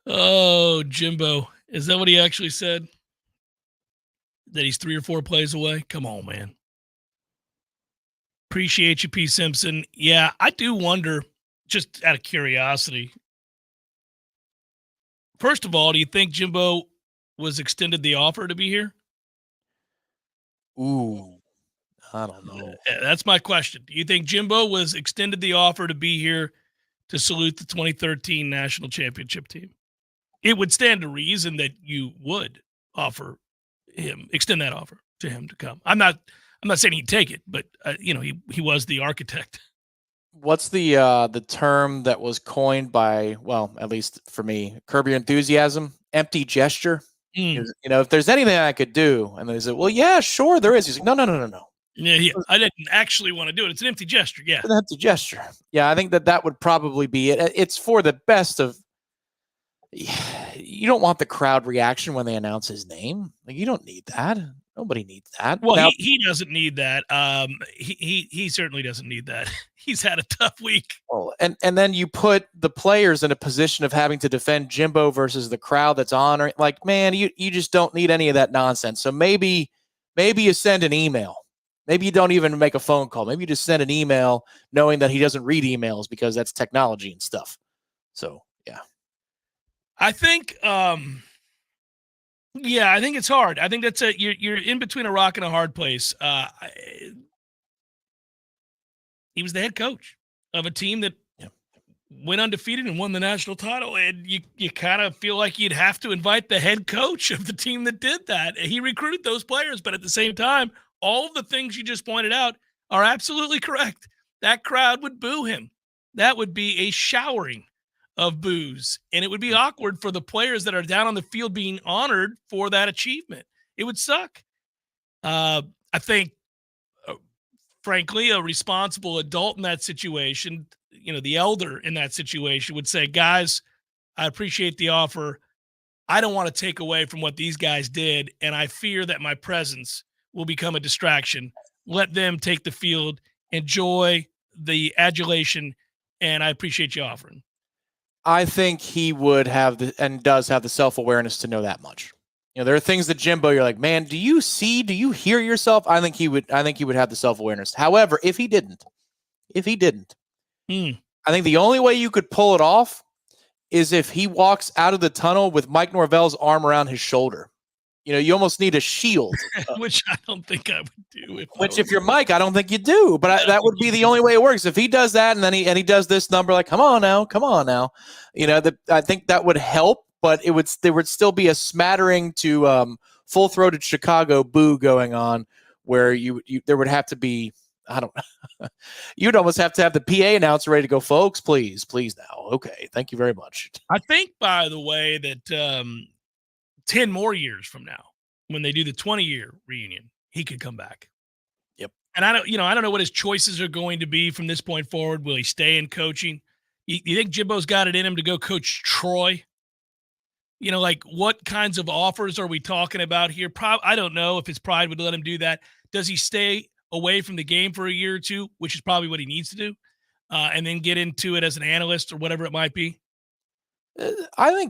Oh, Jimbo. Is that what he actually said? That he's 3 or 4 plays away? Come on, man. Appreciate you, P. Simpson. Yeah, I do wonder, just out of curiosity. First of all, do you think Jimbo was extended the offer to be here? Ooh, I don't know. That's my question. Do you think Jimbo was extended the offer to be here to salute the 2013 national championship team? It would stand to reason that you would extend that offer to him to come. I'm not saying he'd take it, but he was the architect. What's the term that was coined by, well, at least for me, Curb Your Enthusiasm? Empty gesture. If there's anything I could do, and they said, well, yeah, sure, there is. He's like, no. Yeah, I didn't actually want to do it. It's an empty gesture. Yeah, an empty gesture. Yeah, I think that would probably be it. It's for the best of. You don't want the crowd reaction when they announce his name. Like, you don't need that. Nobody needs that. Well, now, he doesn't need that. He certainly doesn't need that. He's had a tough week. Oh, and then you put the players in a position of having to defend Jimbo versus the crowd that's honoring. Like, man, you just don't need any of that nonsense. So maybe you send an email. Maybe you don't even make a phone call. Maybe you just send an email knowing that he doesn't read emails because that's technology and stuff. So, yeah. I think I think it's hard. I think that's you're in between a rock and a hard place. He was the head coach of a team that went undefeated and won the national title, and you kind of feel like you'd have to invite the head coach of the team that did that. He recruited those players, but at the same time, all of the things you just pointed out are absolutely correct. That crowd would boo him. That would be a showering of boos, and it would be awkward for the players that are down on the field being honored for that achievement. It would suck. I think, frankly, a responsible adult in that situation, the elder in that situation would say, guys, I appreciate the offer. I don't want to take away from what these guys did, and I fear that my presence will become a distraction. Let them take the field, enjoy the adulation, and I appreciate you offering. I think he would have and does have the self-awareness to know that much. There are things that Jimbo, you're like, man, do you hear yourself? I think he would have the self-awareness. However, if he didn't, I think the only way you could pull it off is if he walks out of the tunnel with Mike Norvell's arm around his shoulder. You almost need a shield. Which I don't think I would do. If you're Mike, I don't think you do. But that would be the only way it works. If he does that and then he does this number, like, come on now. I think that would help. But there would still be a smattering to full-throated Chicago boo going on, where there would have to be, I don't know, you'd almost have to have the PA announcer ready to go, folks, please now. Okay, thank you very much. I think, by the way, that 10 more years from now, when they do the 20-year reunion, he could come back. Yep. And I don't know what his choices are going to be from this point forward. Will he stay in coaching? You think Jimbo's got it in him to go coach Troy? Like, what kinds of offers are we talking about here? I don't know if his pride would let him do that. Does he stay away from the game for a year or two, which is probably what he needs to do, and then get into it as an analyst or whatever it might be? I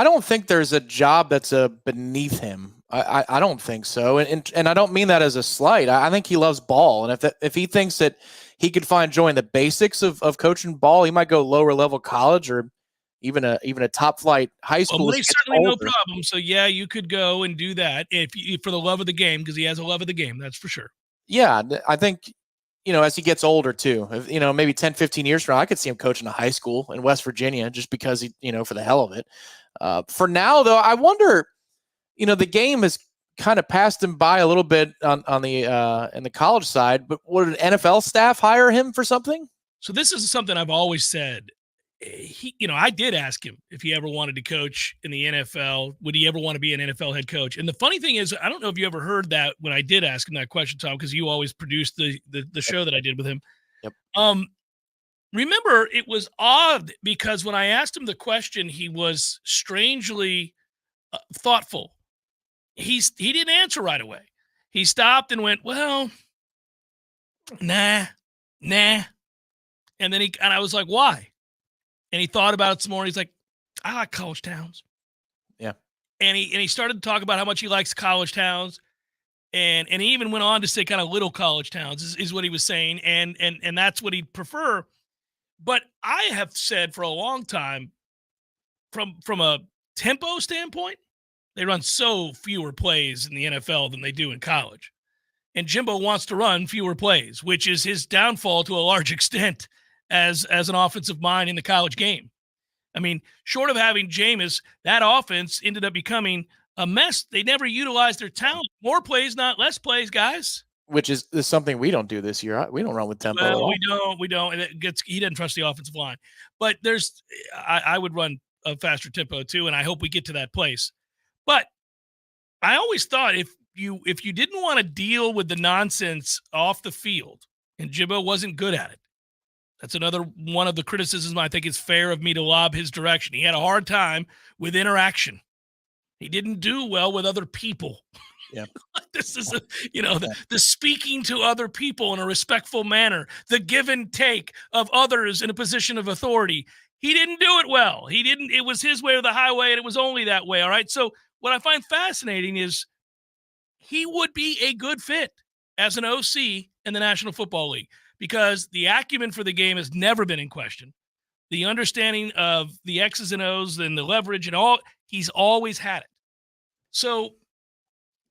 don't think there's a job that's beneath him. I don't think so, and I don't mean that as a slight. I think he loves ball, and if he thinks that he could find joy in the basics of coaching ball, he might go lower level college or even a top flight high school. Well, certainly no problem. So yeah, you could go and do that if for the love of the game, because he has a love of the game. That's for sure. Yeah, I think as he gets older too, maybe 10, 15 years from now, I could see him coaching a high school in West Virginia just because he, for the hell of it. For now, though, I wonder, the game has kind of passed him by a little bit on the in the college side, but would an NFL staff hire him for something? So this is something I've always said. I did ask him if he ever wanted to coach in the NFL. Would he ever want to be an NFL head coach? And the funny thing is, I don't know if you ever heard that when I did ask him that question, Tom, because you always produced the show that I did with him. Yep. Remember, it was odd because when I asked him the question, he was strangely thoughtful. He didn't answer right away. He stopped and went, well, nah. And then I was like, why? And he thought about it some more. He's like, I like college towns. Yeah. And he started to talk about how much he likes college towns. And he even went on to say kind of little college towns is what he was saying. And that's what he'd prefer. But I have said for a long time, from a tempo standpoint, they run so fewer plays in the NFL than they do in college. And Jimbo wants to run fewer plays, which is his downfall to a large extent as an offensive mind in the college game. I mean, short of having Jameis, that offense ended up becoming a mess. They never utilized their talent. More plays, not less plays, guys. Which is something we don't do this year. We don't run with tempo at all. We don't. And he doesn't trust the offensive line. But I would run a faster tempo too, and I hope we get to that place. But I always thought if you didn't want to deal with the nonsense off the field, and Jimbo wasn't good at it, that's another one of the criticisms I think is fair of me to lob his direction. He had a hard time with interaction. He didn't do well with other people. Yeah. This is the speaking to other people in a respectful manner, the give and take of others in a position of authority. He didn't do it well. It was his way or the highway, and it was only that way. All right. So what I find fascinating is he would be a good fit as an OC in the National Football League, because the acumen for the game has never been in question. The understanding of the X's and O's and the leverage and all, he's always had it. So,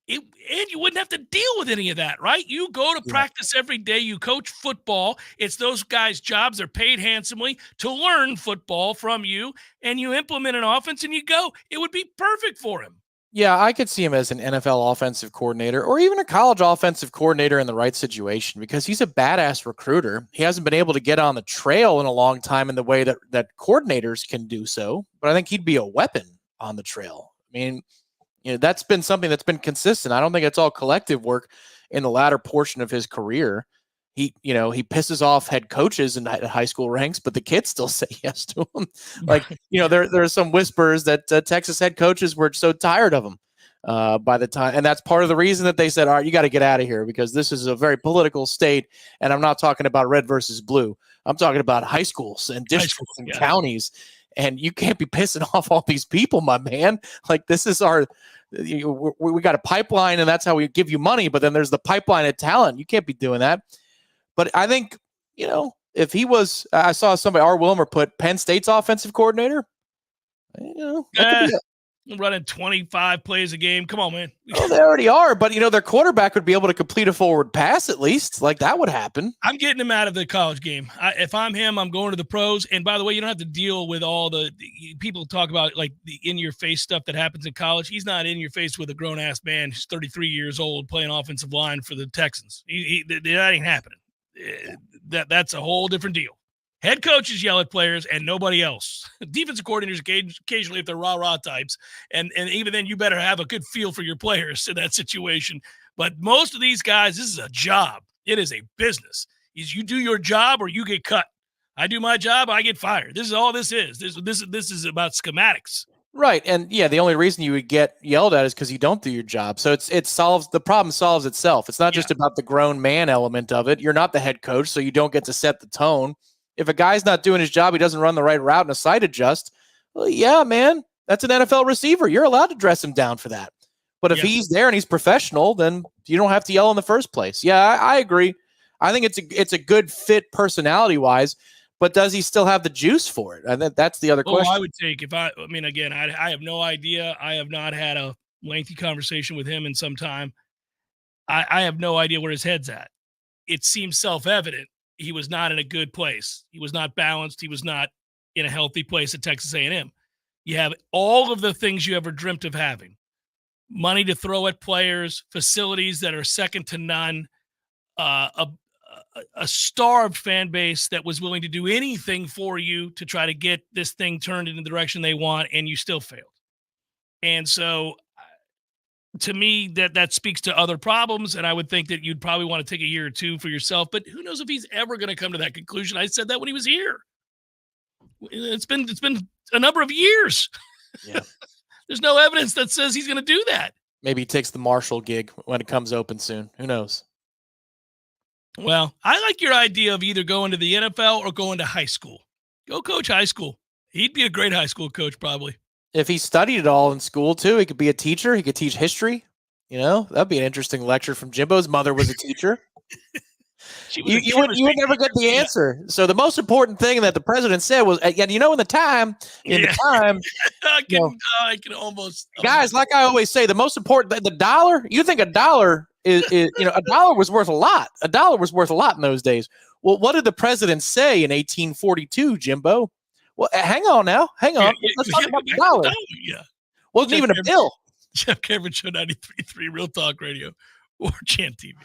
and you wouldn't have to deal with any of that, right? You go to practice every day. You coach football. It's those guys' jobs. They're paid handsomely to learn football from you, and you implement an offense and you go. It would be perfect for him. Yeah, I could see him as an NFL offensive coordinator or even a college offensive coordinator in the right situation, because he's a badass recruiter. He hasn't been able to get on the trail in a long time in the way that coordinators can do so, but I think he'd be a weapon on the trail. I mean, that's been something that's been consistent. I don't think it's all collective work in the latter portion of his career. He pisses off head coaches in high school ranks, but the kids still say yes to him. Like, there are some whispers that Texas head coaches were so tired of him by the time. And that's part of the reason that they said, all right, you got to get out of here, because this is a very political state. And I'm not talking about red versus blue. I'm talking about high schools and districts and counties. And you can't be pissing off all these people, my man. Like, this is we got a pipeline, and that's how we give you money. But then there's the pipeline of talent. You can't be doing that. But I think, if he was, I saw somebody, R. Wilmer, put Penn State's offensive coordinator. running 25 plays a game. Come on, man. Oh, they already are, but their quarterback would be able to complete a forward pass at least. Like that would happen. I'm getting him out of the college game. If I'm him, I'm going to the pros. And by the way, you don't have to deal with all the people talk about like the in-your-face stuff that happens in college. He's not in your face with a grown-ass man who's 33 years old playing offensive line for the Texans. That ain't happening. That's a whole different deal. Head coaches yell at players and nobody else. Defensive coordinators occasionally, if they're rah-rah types, and even then you better have a good feel for your players in that situation. But most of these guys, this is a job. It is a business. You do your job or you get cut. I do my job, I get fired. This is all this is. This is about schematics. Right. And yeah, the only reason you would get yelled at is because you don't do your job. So the problem solves itself. It's not just about the grown man element of it. You're not the head coach, so you don't get to set the tone. If a guy's not doing his job, he doesn't run the right route and a sight adjust. Well, yeah, man, that's an NFL receiver. You're allowed to dress him down for that. But if he's there and he's professional, then you don't have to yell in the first place. Yeah, I agree. I think it's a good fit personality-wise, but does he still have the juice for it? I think that's the other question. I would take I have no idea. I have not had a lengthy conversation with him in some time. I have no idea where his head's at. It seems self-evident. He was not in a good place. He was not balanced. He was not in a healthy place at Texas A&M. You have all of the things you ever dreamt of having. Money to throw at players, facilities that are second to none, a starved fan base that was willing to do anything for you to try to get this thing turned in the direction they want, and you still failed. And so to me, that speaks to other problems, and I would think that you'd probably want to take a year or two for yourself, but who knows if he's ever going to come to that conclusion. I said that when he was here. It's been a number of years. Yeah. There's no evidence that says he's going to do that. Maybe he takes the Marshall gig when it comes open soon. Who knows? Well, I like your idea of either going to the NFL or going to high school. Go coach high school. He'd be a great high school coach, probably. If he studied it all in school, too, he could be a teacher. He could teach history. That'd be an interesting lecture from Jimbo's mother was a teacher. You would never get the answer. Yeah. So the most important thing that the president said was, in the time, I can almost. Guys, like I always say, the most important, the dollar, you think a dollar is a dollar was worth a lot. A dollar was worth a lot in those days. Well, what did the president say in 1842, Jimbo? Well, hang on now. Hang on. Let's talk about the dollar. Yeah. Wasn't even a bill. Jeff Cameron Show 93.3 Real Talk Radio or Warchant TV.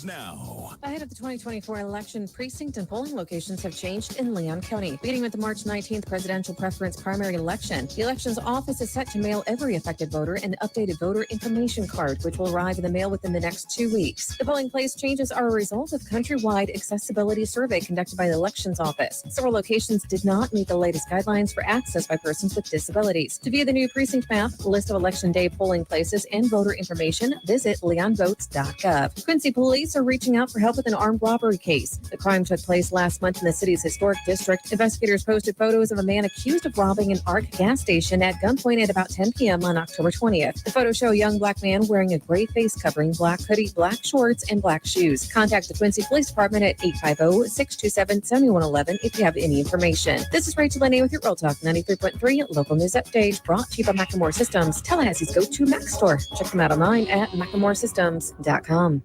Now, ahead of the 2024 election, precinct and polling locations have changed in Leon County. Beginning with the March 19th presidential preference primary election, the elections office is set to mail every affected voter an updated voter information card, which will arrive in the mail within the next 2 weeks. The polling place changes are a result of countrywide accessibility survey conducted by the elections office. Several locations did not meet the latest guidelines for access by persons with disabilities. To view the new precinct map, list of election day polling places, and voter information, visit leonvotes.gov. Quincy Police are reaching out for help with an armed robbery case. The crime took place last month in the city's historic district. Investigators posted photos of a man accused of robbing an ARC gas station at gunpoint at about 10 p.m. on October 20th. The photos show a young black man wearing a gray face covering, black hoodie, black shorts, and black shoes. Contact the Quincy Police Department at 850-627-7111 if you have any information. This is Rachel Lene with your Real Talk 93.3 local news update, brought to you by Macklemore Systems, Tallahassee's go-to Mac store. Check them out online at MacklemoreSystems.com.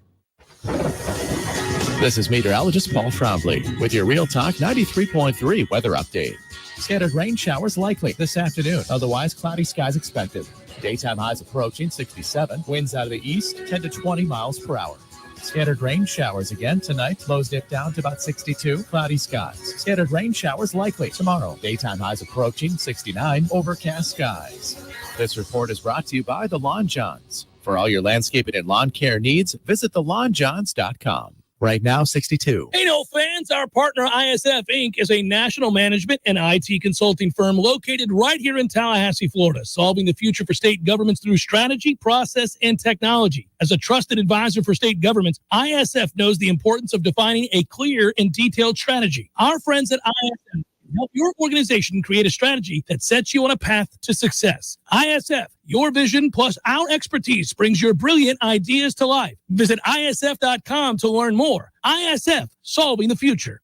This is meteorologist Paul Trombley with your Real Talk 93.3 weather update. Scattered rain showers likely this afternoon. Otherwise, cloudy skies expected. Daytime highs approaching 67. Winds out of the east 10 to 20 miles per hour. Scattered rain showers again tonight. Lows dip down to about 62. Cloudy skies. Scattered rain showers likely tomorrow. Daytime highs approaching 69. Overcast skies. This report is brought to you by the Lawn Johns. For all your landscaping and lawn care needs, visit thelawnjohns.com. Right now, 62. Hey, no fans, our partner ISF Inc. is a national management and IT consulting firm located right here in Tallahassee, Florida, solving the future for state governments through strategy, process, and technology. As a trusted advisor for state governments, ISF knows the importance of defining a clear and detailed strategy. Our friends at ISF help your organization create a strategy that sets you on a path to success. ISF, your vision plus our expertise brings your brilliant ideas to life. Visit ISF.com to learn more. ISF, solving the future.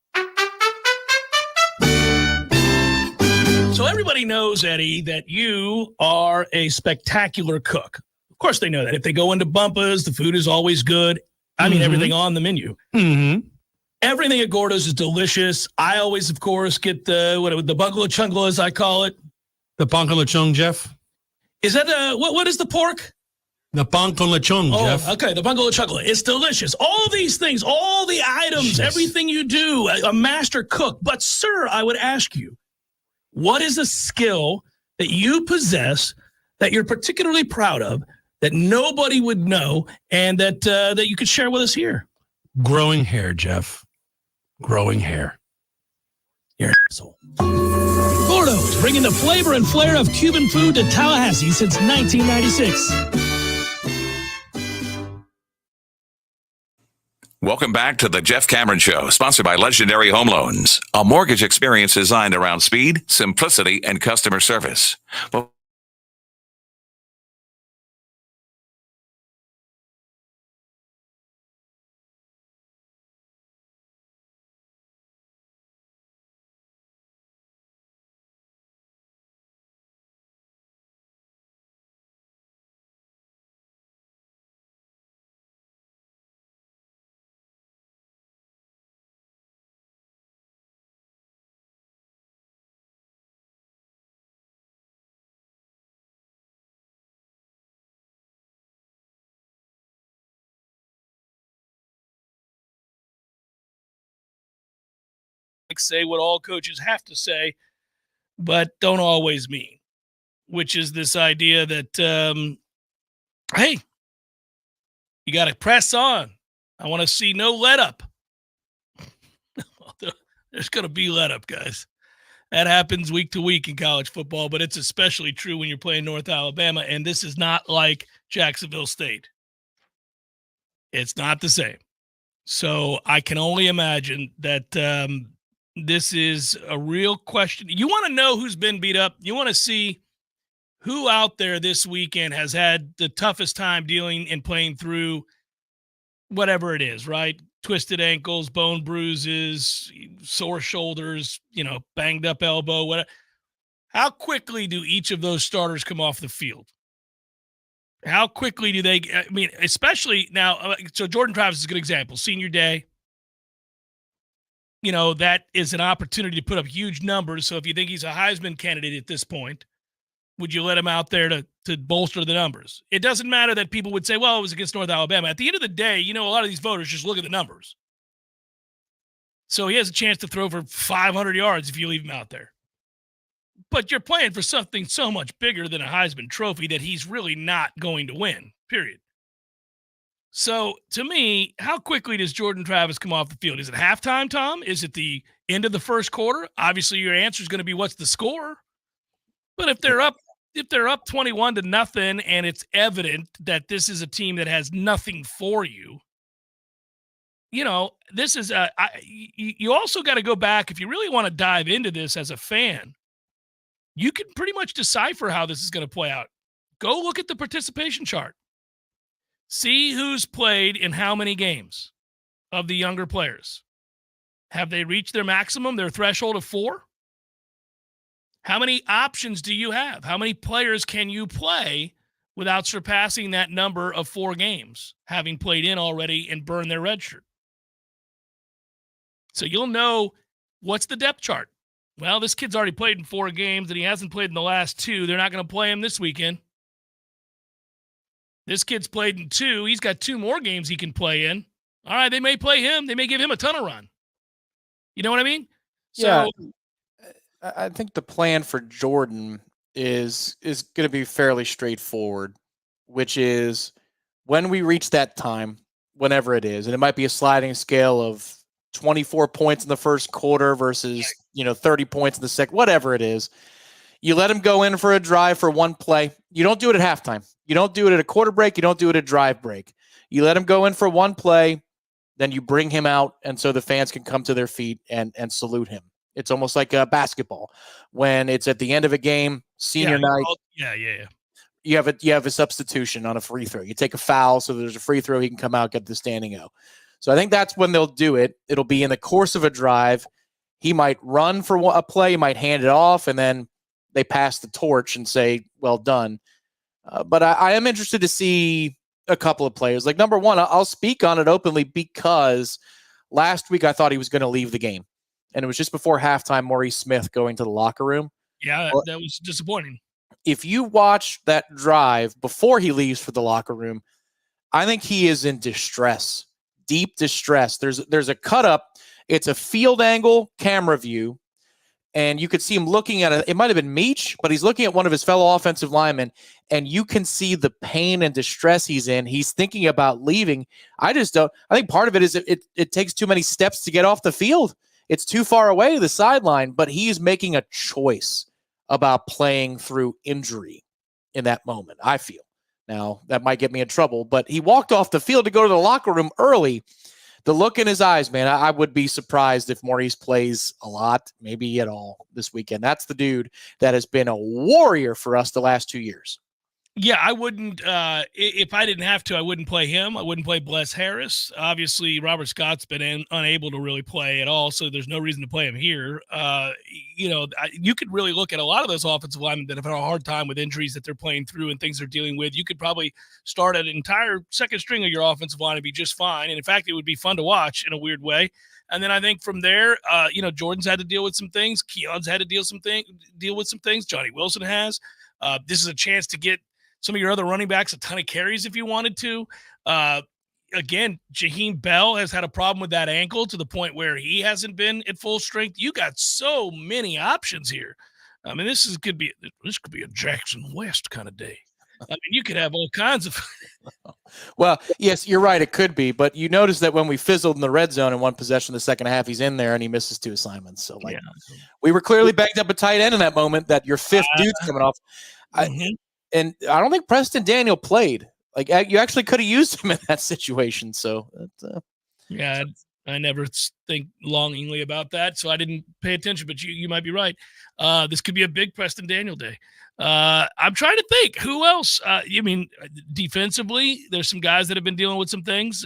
So everybody knows, Eddie, that you are a spectacular cook. Of course they know that. If they go into Bumpa's, the food is always good. I mean, everything on the menu. Mm-hmm. Everything at Gordo's is delicious. I always, of course, get the bungalow chungla, as I call it. The bungalow chung, Jeff? Is that what is the pork? The bungalow chung, Jeff. Okay, the bungalow chungla. It's delicious. All of these things, all the items, everything you do, a master cook. But, sir, I would ask you, what is a skill that you possess that you're particularly proud of that nobody would know and that you could share with us here? Growing hair, Jeff. Growing hair. You're an asshole. Gordo's, bringing the flavor and flair of Cuban food to Tallahassee since 1996. Welcome back to the Jeff Cameron Show, sponsored by Legendary Home Loans, a mortgage experience designed around speed, simplicity, and customer service. Well, Say what all coaches have to say, but don't always mean, which is this idea that, hey, you got to press on. I want to see no let up. There's going to be let up, guys. That happens week to week in college football, but it's especially true when you're playing North Alabama, and this is not like Jacksonville State. It's not the same. So I can only imagine that this is a real question. You want to know who's been beat up? You want to see who out there this weekend has had the toughest time dealing and playing through whatever it is, right? Twisted ankles, bone bruises, sore shoulders, banged up elbow, whatever. How quickly do each of those starters come off the field? How quickly do they, especially now, so Jordan Travis is a good example. Senior day, that is an opportunity to put up huge numbers. So if you think he's a Heisman candidate at this point, would you let him out there to bolster the numbers? It doesn't matter that people would say, well, it was against North Alabama. At the end of the day, a lot of these voters just look at the numbers. So he has a chance to throw for 500 yards if you leave him out there. But you're playing for something so much bigger than a Heisman Trophy that he's really not going to win, period. So, to me, how quickly does Jordan Travis come off the field? Is it halftime, Tom? Is it the end of the first quarter? Obviously, your answer is going to be what's the score. But if they're up 21-0 and it's evident that this is a team that has nothing for you, this is you also got to go back if you really want to dive into this as a fan. You can pretty much decipher how this is going to play out. Go look at the participation chart. See who's played in how many games of the younger players. Have they reached their maximum, their threshold of 4? How many options do you have? How many players can you play without surpassing that number of 4 games, having played in already and burned their red shirt? So you'll know what's the depth chart. Well, this kid's already played in 4 games and he hasn't played in the last 2. They're not going to play him this weekend. This kid's played in 2. He's got 2 more games he can play in. All right, they may play him. They may give him a ton of run. You know what I mean? So, yeah, I think the plan for Jordan is going to be fairly straightforward, which is when we reach that time, whenever it is, and it might be a sliding scale of 24 points in the first quarter versus 30 points in the second, whatever it is. You let him go in for a drive for 1 play. You don't do it at halftime. You don't do it at a quarter break. You don't do it at a drive break. You let him go in for 1 play, then you bring him out, and so the fans can come to their feet and salute him. It's almost like basketball. When it's at the end of a game, senior night. You have a substitution on a free throw. You take a foul, so there's a free throw. He can come out, get the standing O. So I think that's when they'll do it. It'll be in the course of a drive. He might run for a play. He might hand it off, and then they pass the torch and say, well done. But I am interested to see a couple of players. Like, number one, I'll speak on it openly because last week I thought he was going to leave the game. And it was just before halftime, Maurice Smith going to the locker room. Yeah, Well, that was disappointing. if you watch that drive before he leaves for the locker room, I think he is in distress, deep distress. There's a cut up. It's a field angle camera view, and you could see him looking at it might have been Meach, but he's looking at one of his fellow offensive linemen, and you can see the pain and distress he's in. He's thinking about leaving. I think part of it is it takes too many steps to get off the field. It's too far away to the sideline, but he's making a choice about playing through injury in that moment, I feel. Now, that might get me in trouble, but he walked off the field to go to the locker room early. The look in his eyes, man, I would be surprised if Maurice plays a lot, maybe at all this weekend. That's the dude that has been a warrior for us the last 2 years. Yeah, I wouldn't if I didn't have to, I wouldn't play him. I wouldn't play Bless Harris. Obviously, Robert Scott's been unable to really play at all, so there's no reason to play him here. You could really look at a lot of those offensive linemen that have had a hard time with injuries that they're playing through and things they're dealing with. You could probably start an entire second string of your offensive line and be just fine. And in fact, it would be fun to watch in a weird way. And then I think from there, Jordan's had to deal with some things. Keon's had to deal with some things. Johnny Wilson has. This is a chance to get some of your other running backs a ton of carries if you wanted to. Again, Jaheim Bell has had a problem with that ankle to the point where he hasn't been at full strength. You got so many options here. I mean, this could be a Jackson West kind of day. I mean, you could have all kinds of. Well, yes, you're right. It could be, but you notice that when we fizzled in the red zone in one possession, the second half, he's in there and he misses 2 assignments. So, we were clearly banged up a tight end in that moment. That your fifth dude's coming off. And I don't think Preston Daniel played. Like, you actually could have used him in that situation. So, yeah, I never think longingly about that, so I didn't pay attention. But you might be right. This could be a big Preston Daniel day. I'm trying to think who else. Defensively, there's some guys that have been dealing with some things.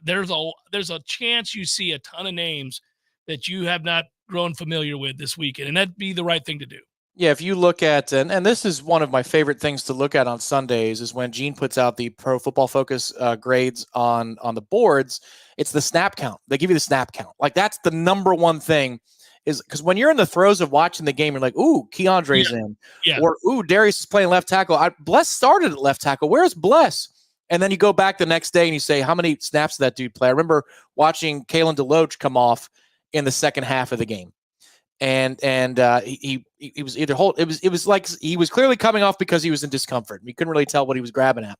There's a chance you see a ton of names that you have not grown familiar with this weekend, and that'd be the right thing to do. Yeah, if you look at, and this is one of my favorite things to look at on Sundays, is when Gene puts out the Pro Football Focus grades on the boards, it's the snap count. They give you the snap count. Like, that's the number one thing, is because when you're in the throes of watching the game, you're like, ooh, Keandre's in. Yeah. Or, ooh, Darius is playing left tackle. Bless started at left tackle. Where's Bless? And then you go back the next day and you say, how many snaps did that dude play? I remember watching Kalen DeLoach come off in the second half of the game. And he was either it was like he was clearly coming off because he was in discomfort. We couldn't really tell what he was grabbing at.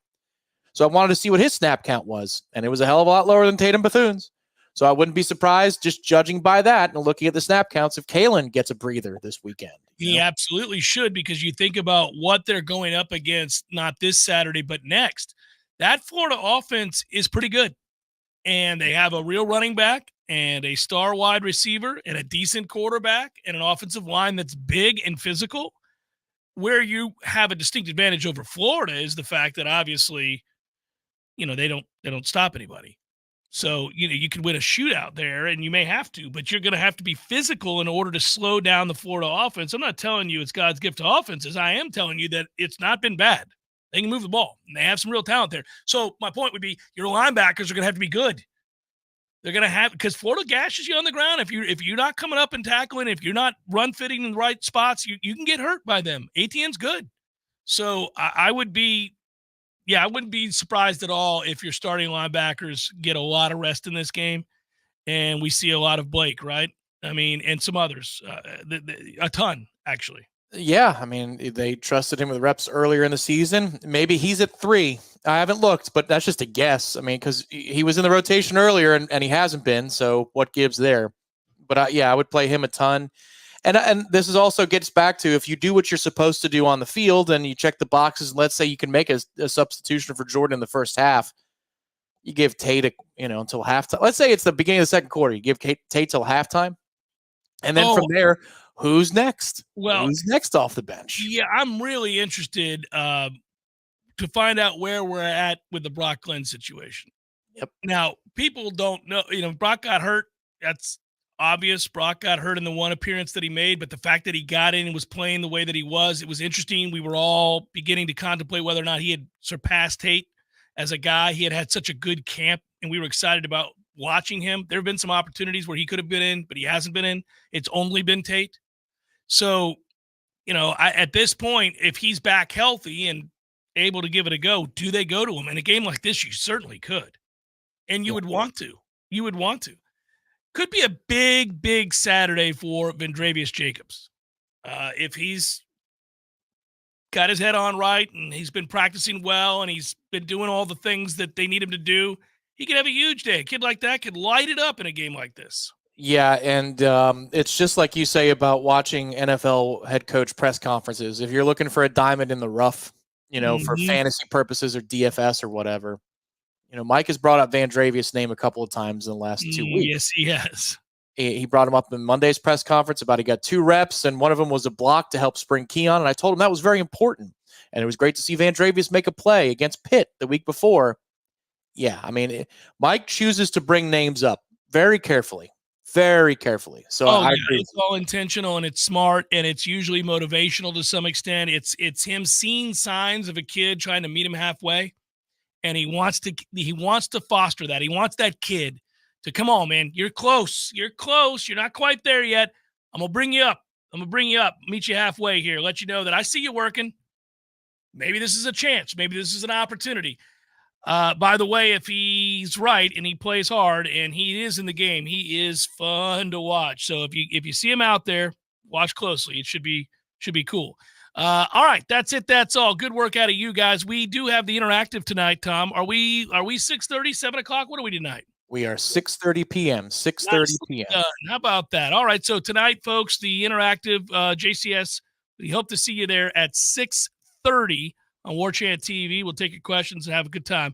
So I wanted to see what his snap count was, and it was a hell of a lot lower than Tatum Bethune's. So I wouldn't be surprised, just judging by that and looking at the snap counts, if Kalen gets a breather this weekend. He absolutely should, because you think about what they're going up against, not this Saturday, but next. That Florida offense is pretty good, and they have a real running back and a star wide receiver and a decent quarterback and an offensive line that's big and physical. Where you have a distinct advantage over Florida is the fact that obviously, they don't stop anybody. So, you can win a shootout there, and you may have to, but you're going to have to be physical in order to slow down the Florida offense. I'm not telling you it's God's gift to offenses. I am telling you that it's not been bad. They can move the ball, and they have some real talent there. So my point would be your linebackers are going to have to be good. They're going to have, because Florida gashes you on the ground. If you're not coming up and tackling, if you're not run fitting in the right spots, you can get hurt by them. ATN's good. So I wouldn't be surprised at all if your starting linebackers get a lot of rest in this game, and we see a lot of Blake, right? I mean, and some others, a ton, actually. Yeah, I mean, they trusted him with reps earlier in the season. Maybe he's at 3. I haven't looked, but that's just a guess. I mean, because he was in the rotation earlier and he hasn't been, so what gives there? But I would play him a ton. And this is also gets back to, if you do what you're supposed to do on the field and you check the boxes, and let's say you can make a substitution for Jordan in the first half, you give Tate until halftime. Let's say it's the beginning of the second quarter. You give Tate till halftime, and then from there, who's next? Well, who's next off the bench? Yeah, I'm really interested to find out where we're at with the Brock Glenn situation. Yep. Now, people don't know, Brock got hurt. That's obvious. Brock got hurt in the one appearance that he made, but the fact that he got in and was playing the way that he was, it was interesting. We were all beginning to contemplate whether or not he had surpassed Tate as a guy. He had had such a good camp, and we were excited about watching him. There have been some opportunities where he could have been in, but he hasn't been in. It's only been Tate. So, at this point, if he's back healthy and able to give it a go, do they go to him? In a game like this, you certainly could. And you would want to. You would want to. Could be a big, big Saturday for Vendravius Jacobs. If he's got his head on right and he's been practicing well and he's been doing all the things that they need him to do, he could have a huge day. A kid like that could light it up in a game like this. Yeah, and it's just like you say about watching NFL head coach press conferences. If you're looking for a diamond in the rough, for fantasy purposes or DFS or whatever, Mike has brought up Vendravius' name a couple of times in the last 2 weeks. Yes, he has. He brought him up in Monday's press conference about he got 2 reps, and one of them was a block to help spring Keon, and I told him that was very important. And it was great to see Vendravius make a play against Pitt the week before. Yeah, Mike chooses to bring names up very carefully. Very carefully. So I agree. It's all intentional and it's smart and it's usually motivational to some extent. It's him seeing signs of a kid trying to meet him halfway, and he wants to foster that. He wants that kid to come on, man. You're close. You're close. You're not quite there yet. I'm gonna bring you up. Meet you halfway here. Let you know that I see you working. Maybe this is a chance. Maybe this is an opportunity. By the way, if he's right and he plays hard and he is in the game, he is fun to watch. So if you see him out there, watch closely. It should be cool. All right, that's it. That's all. Good work out of you guys. We do have the interactive tonight, Tom. Are we 6:30, 7 o'clock? What are we tonight? We are 6:30 p.m. 6:30 p.m. How about that? All right, so tonight, folks, the interactive JCS. We hope to see you there at 6:30. On Warchant TV. We'll take your questions and have a good time.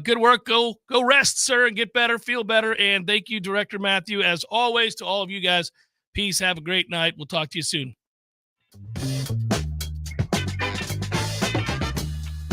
Good work. Go rest, sir, and get better, feel better. And thank you, Director Matthew, as always, to all of you guys. Peace. Have a great night. We'll talk to you soon.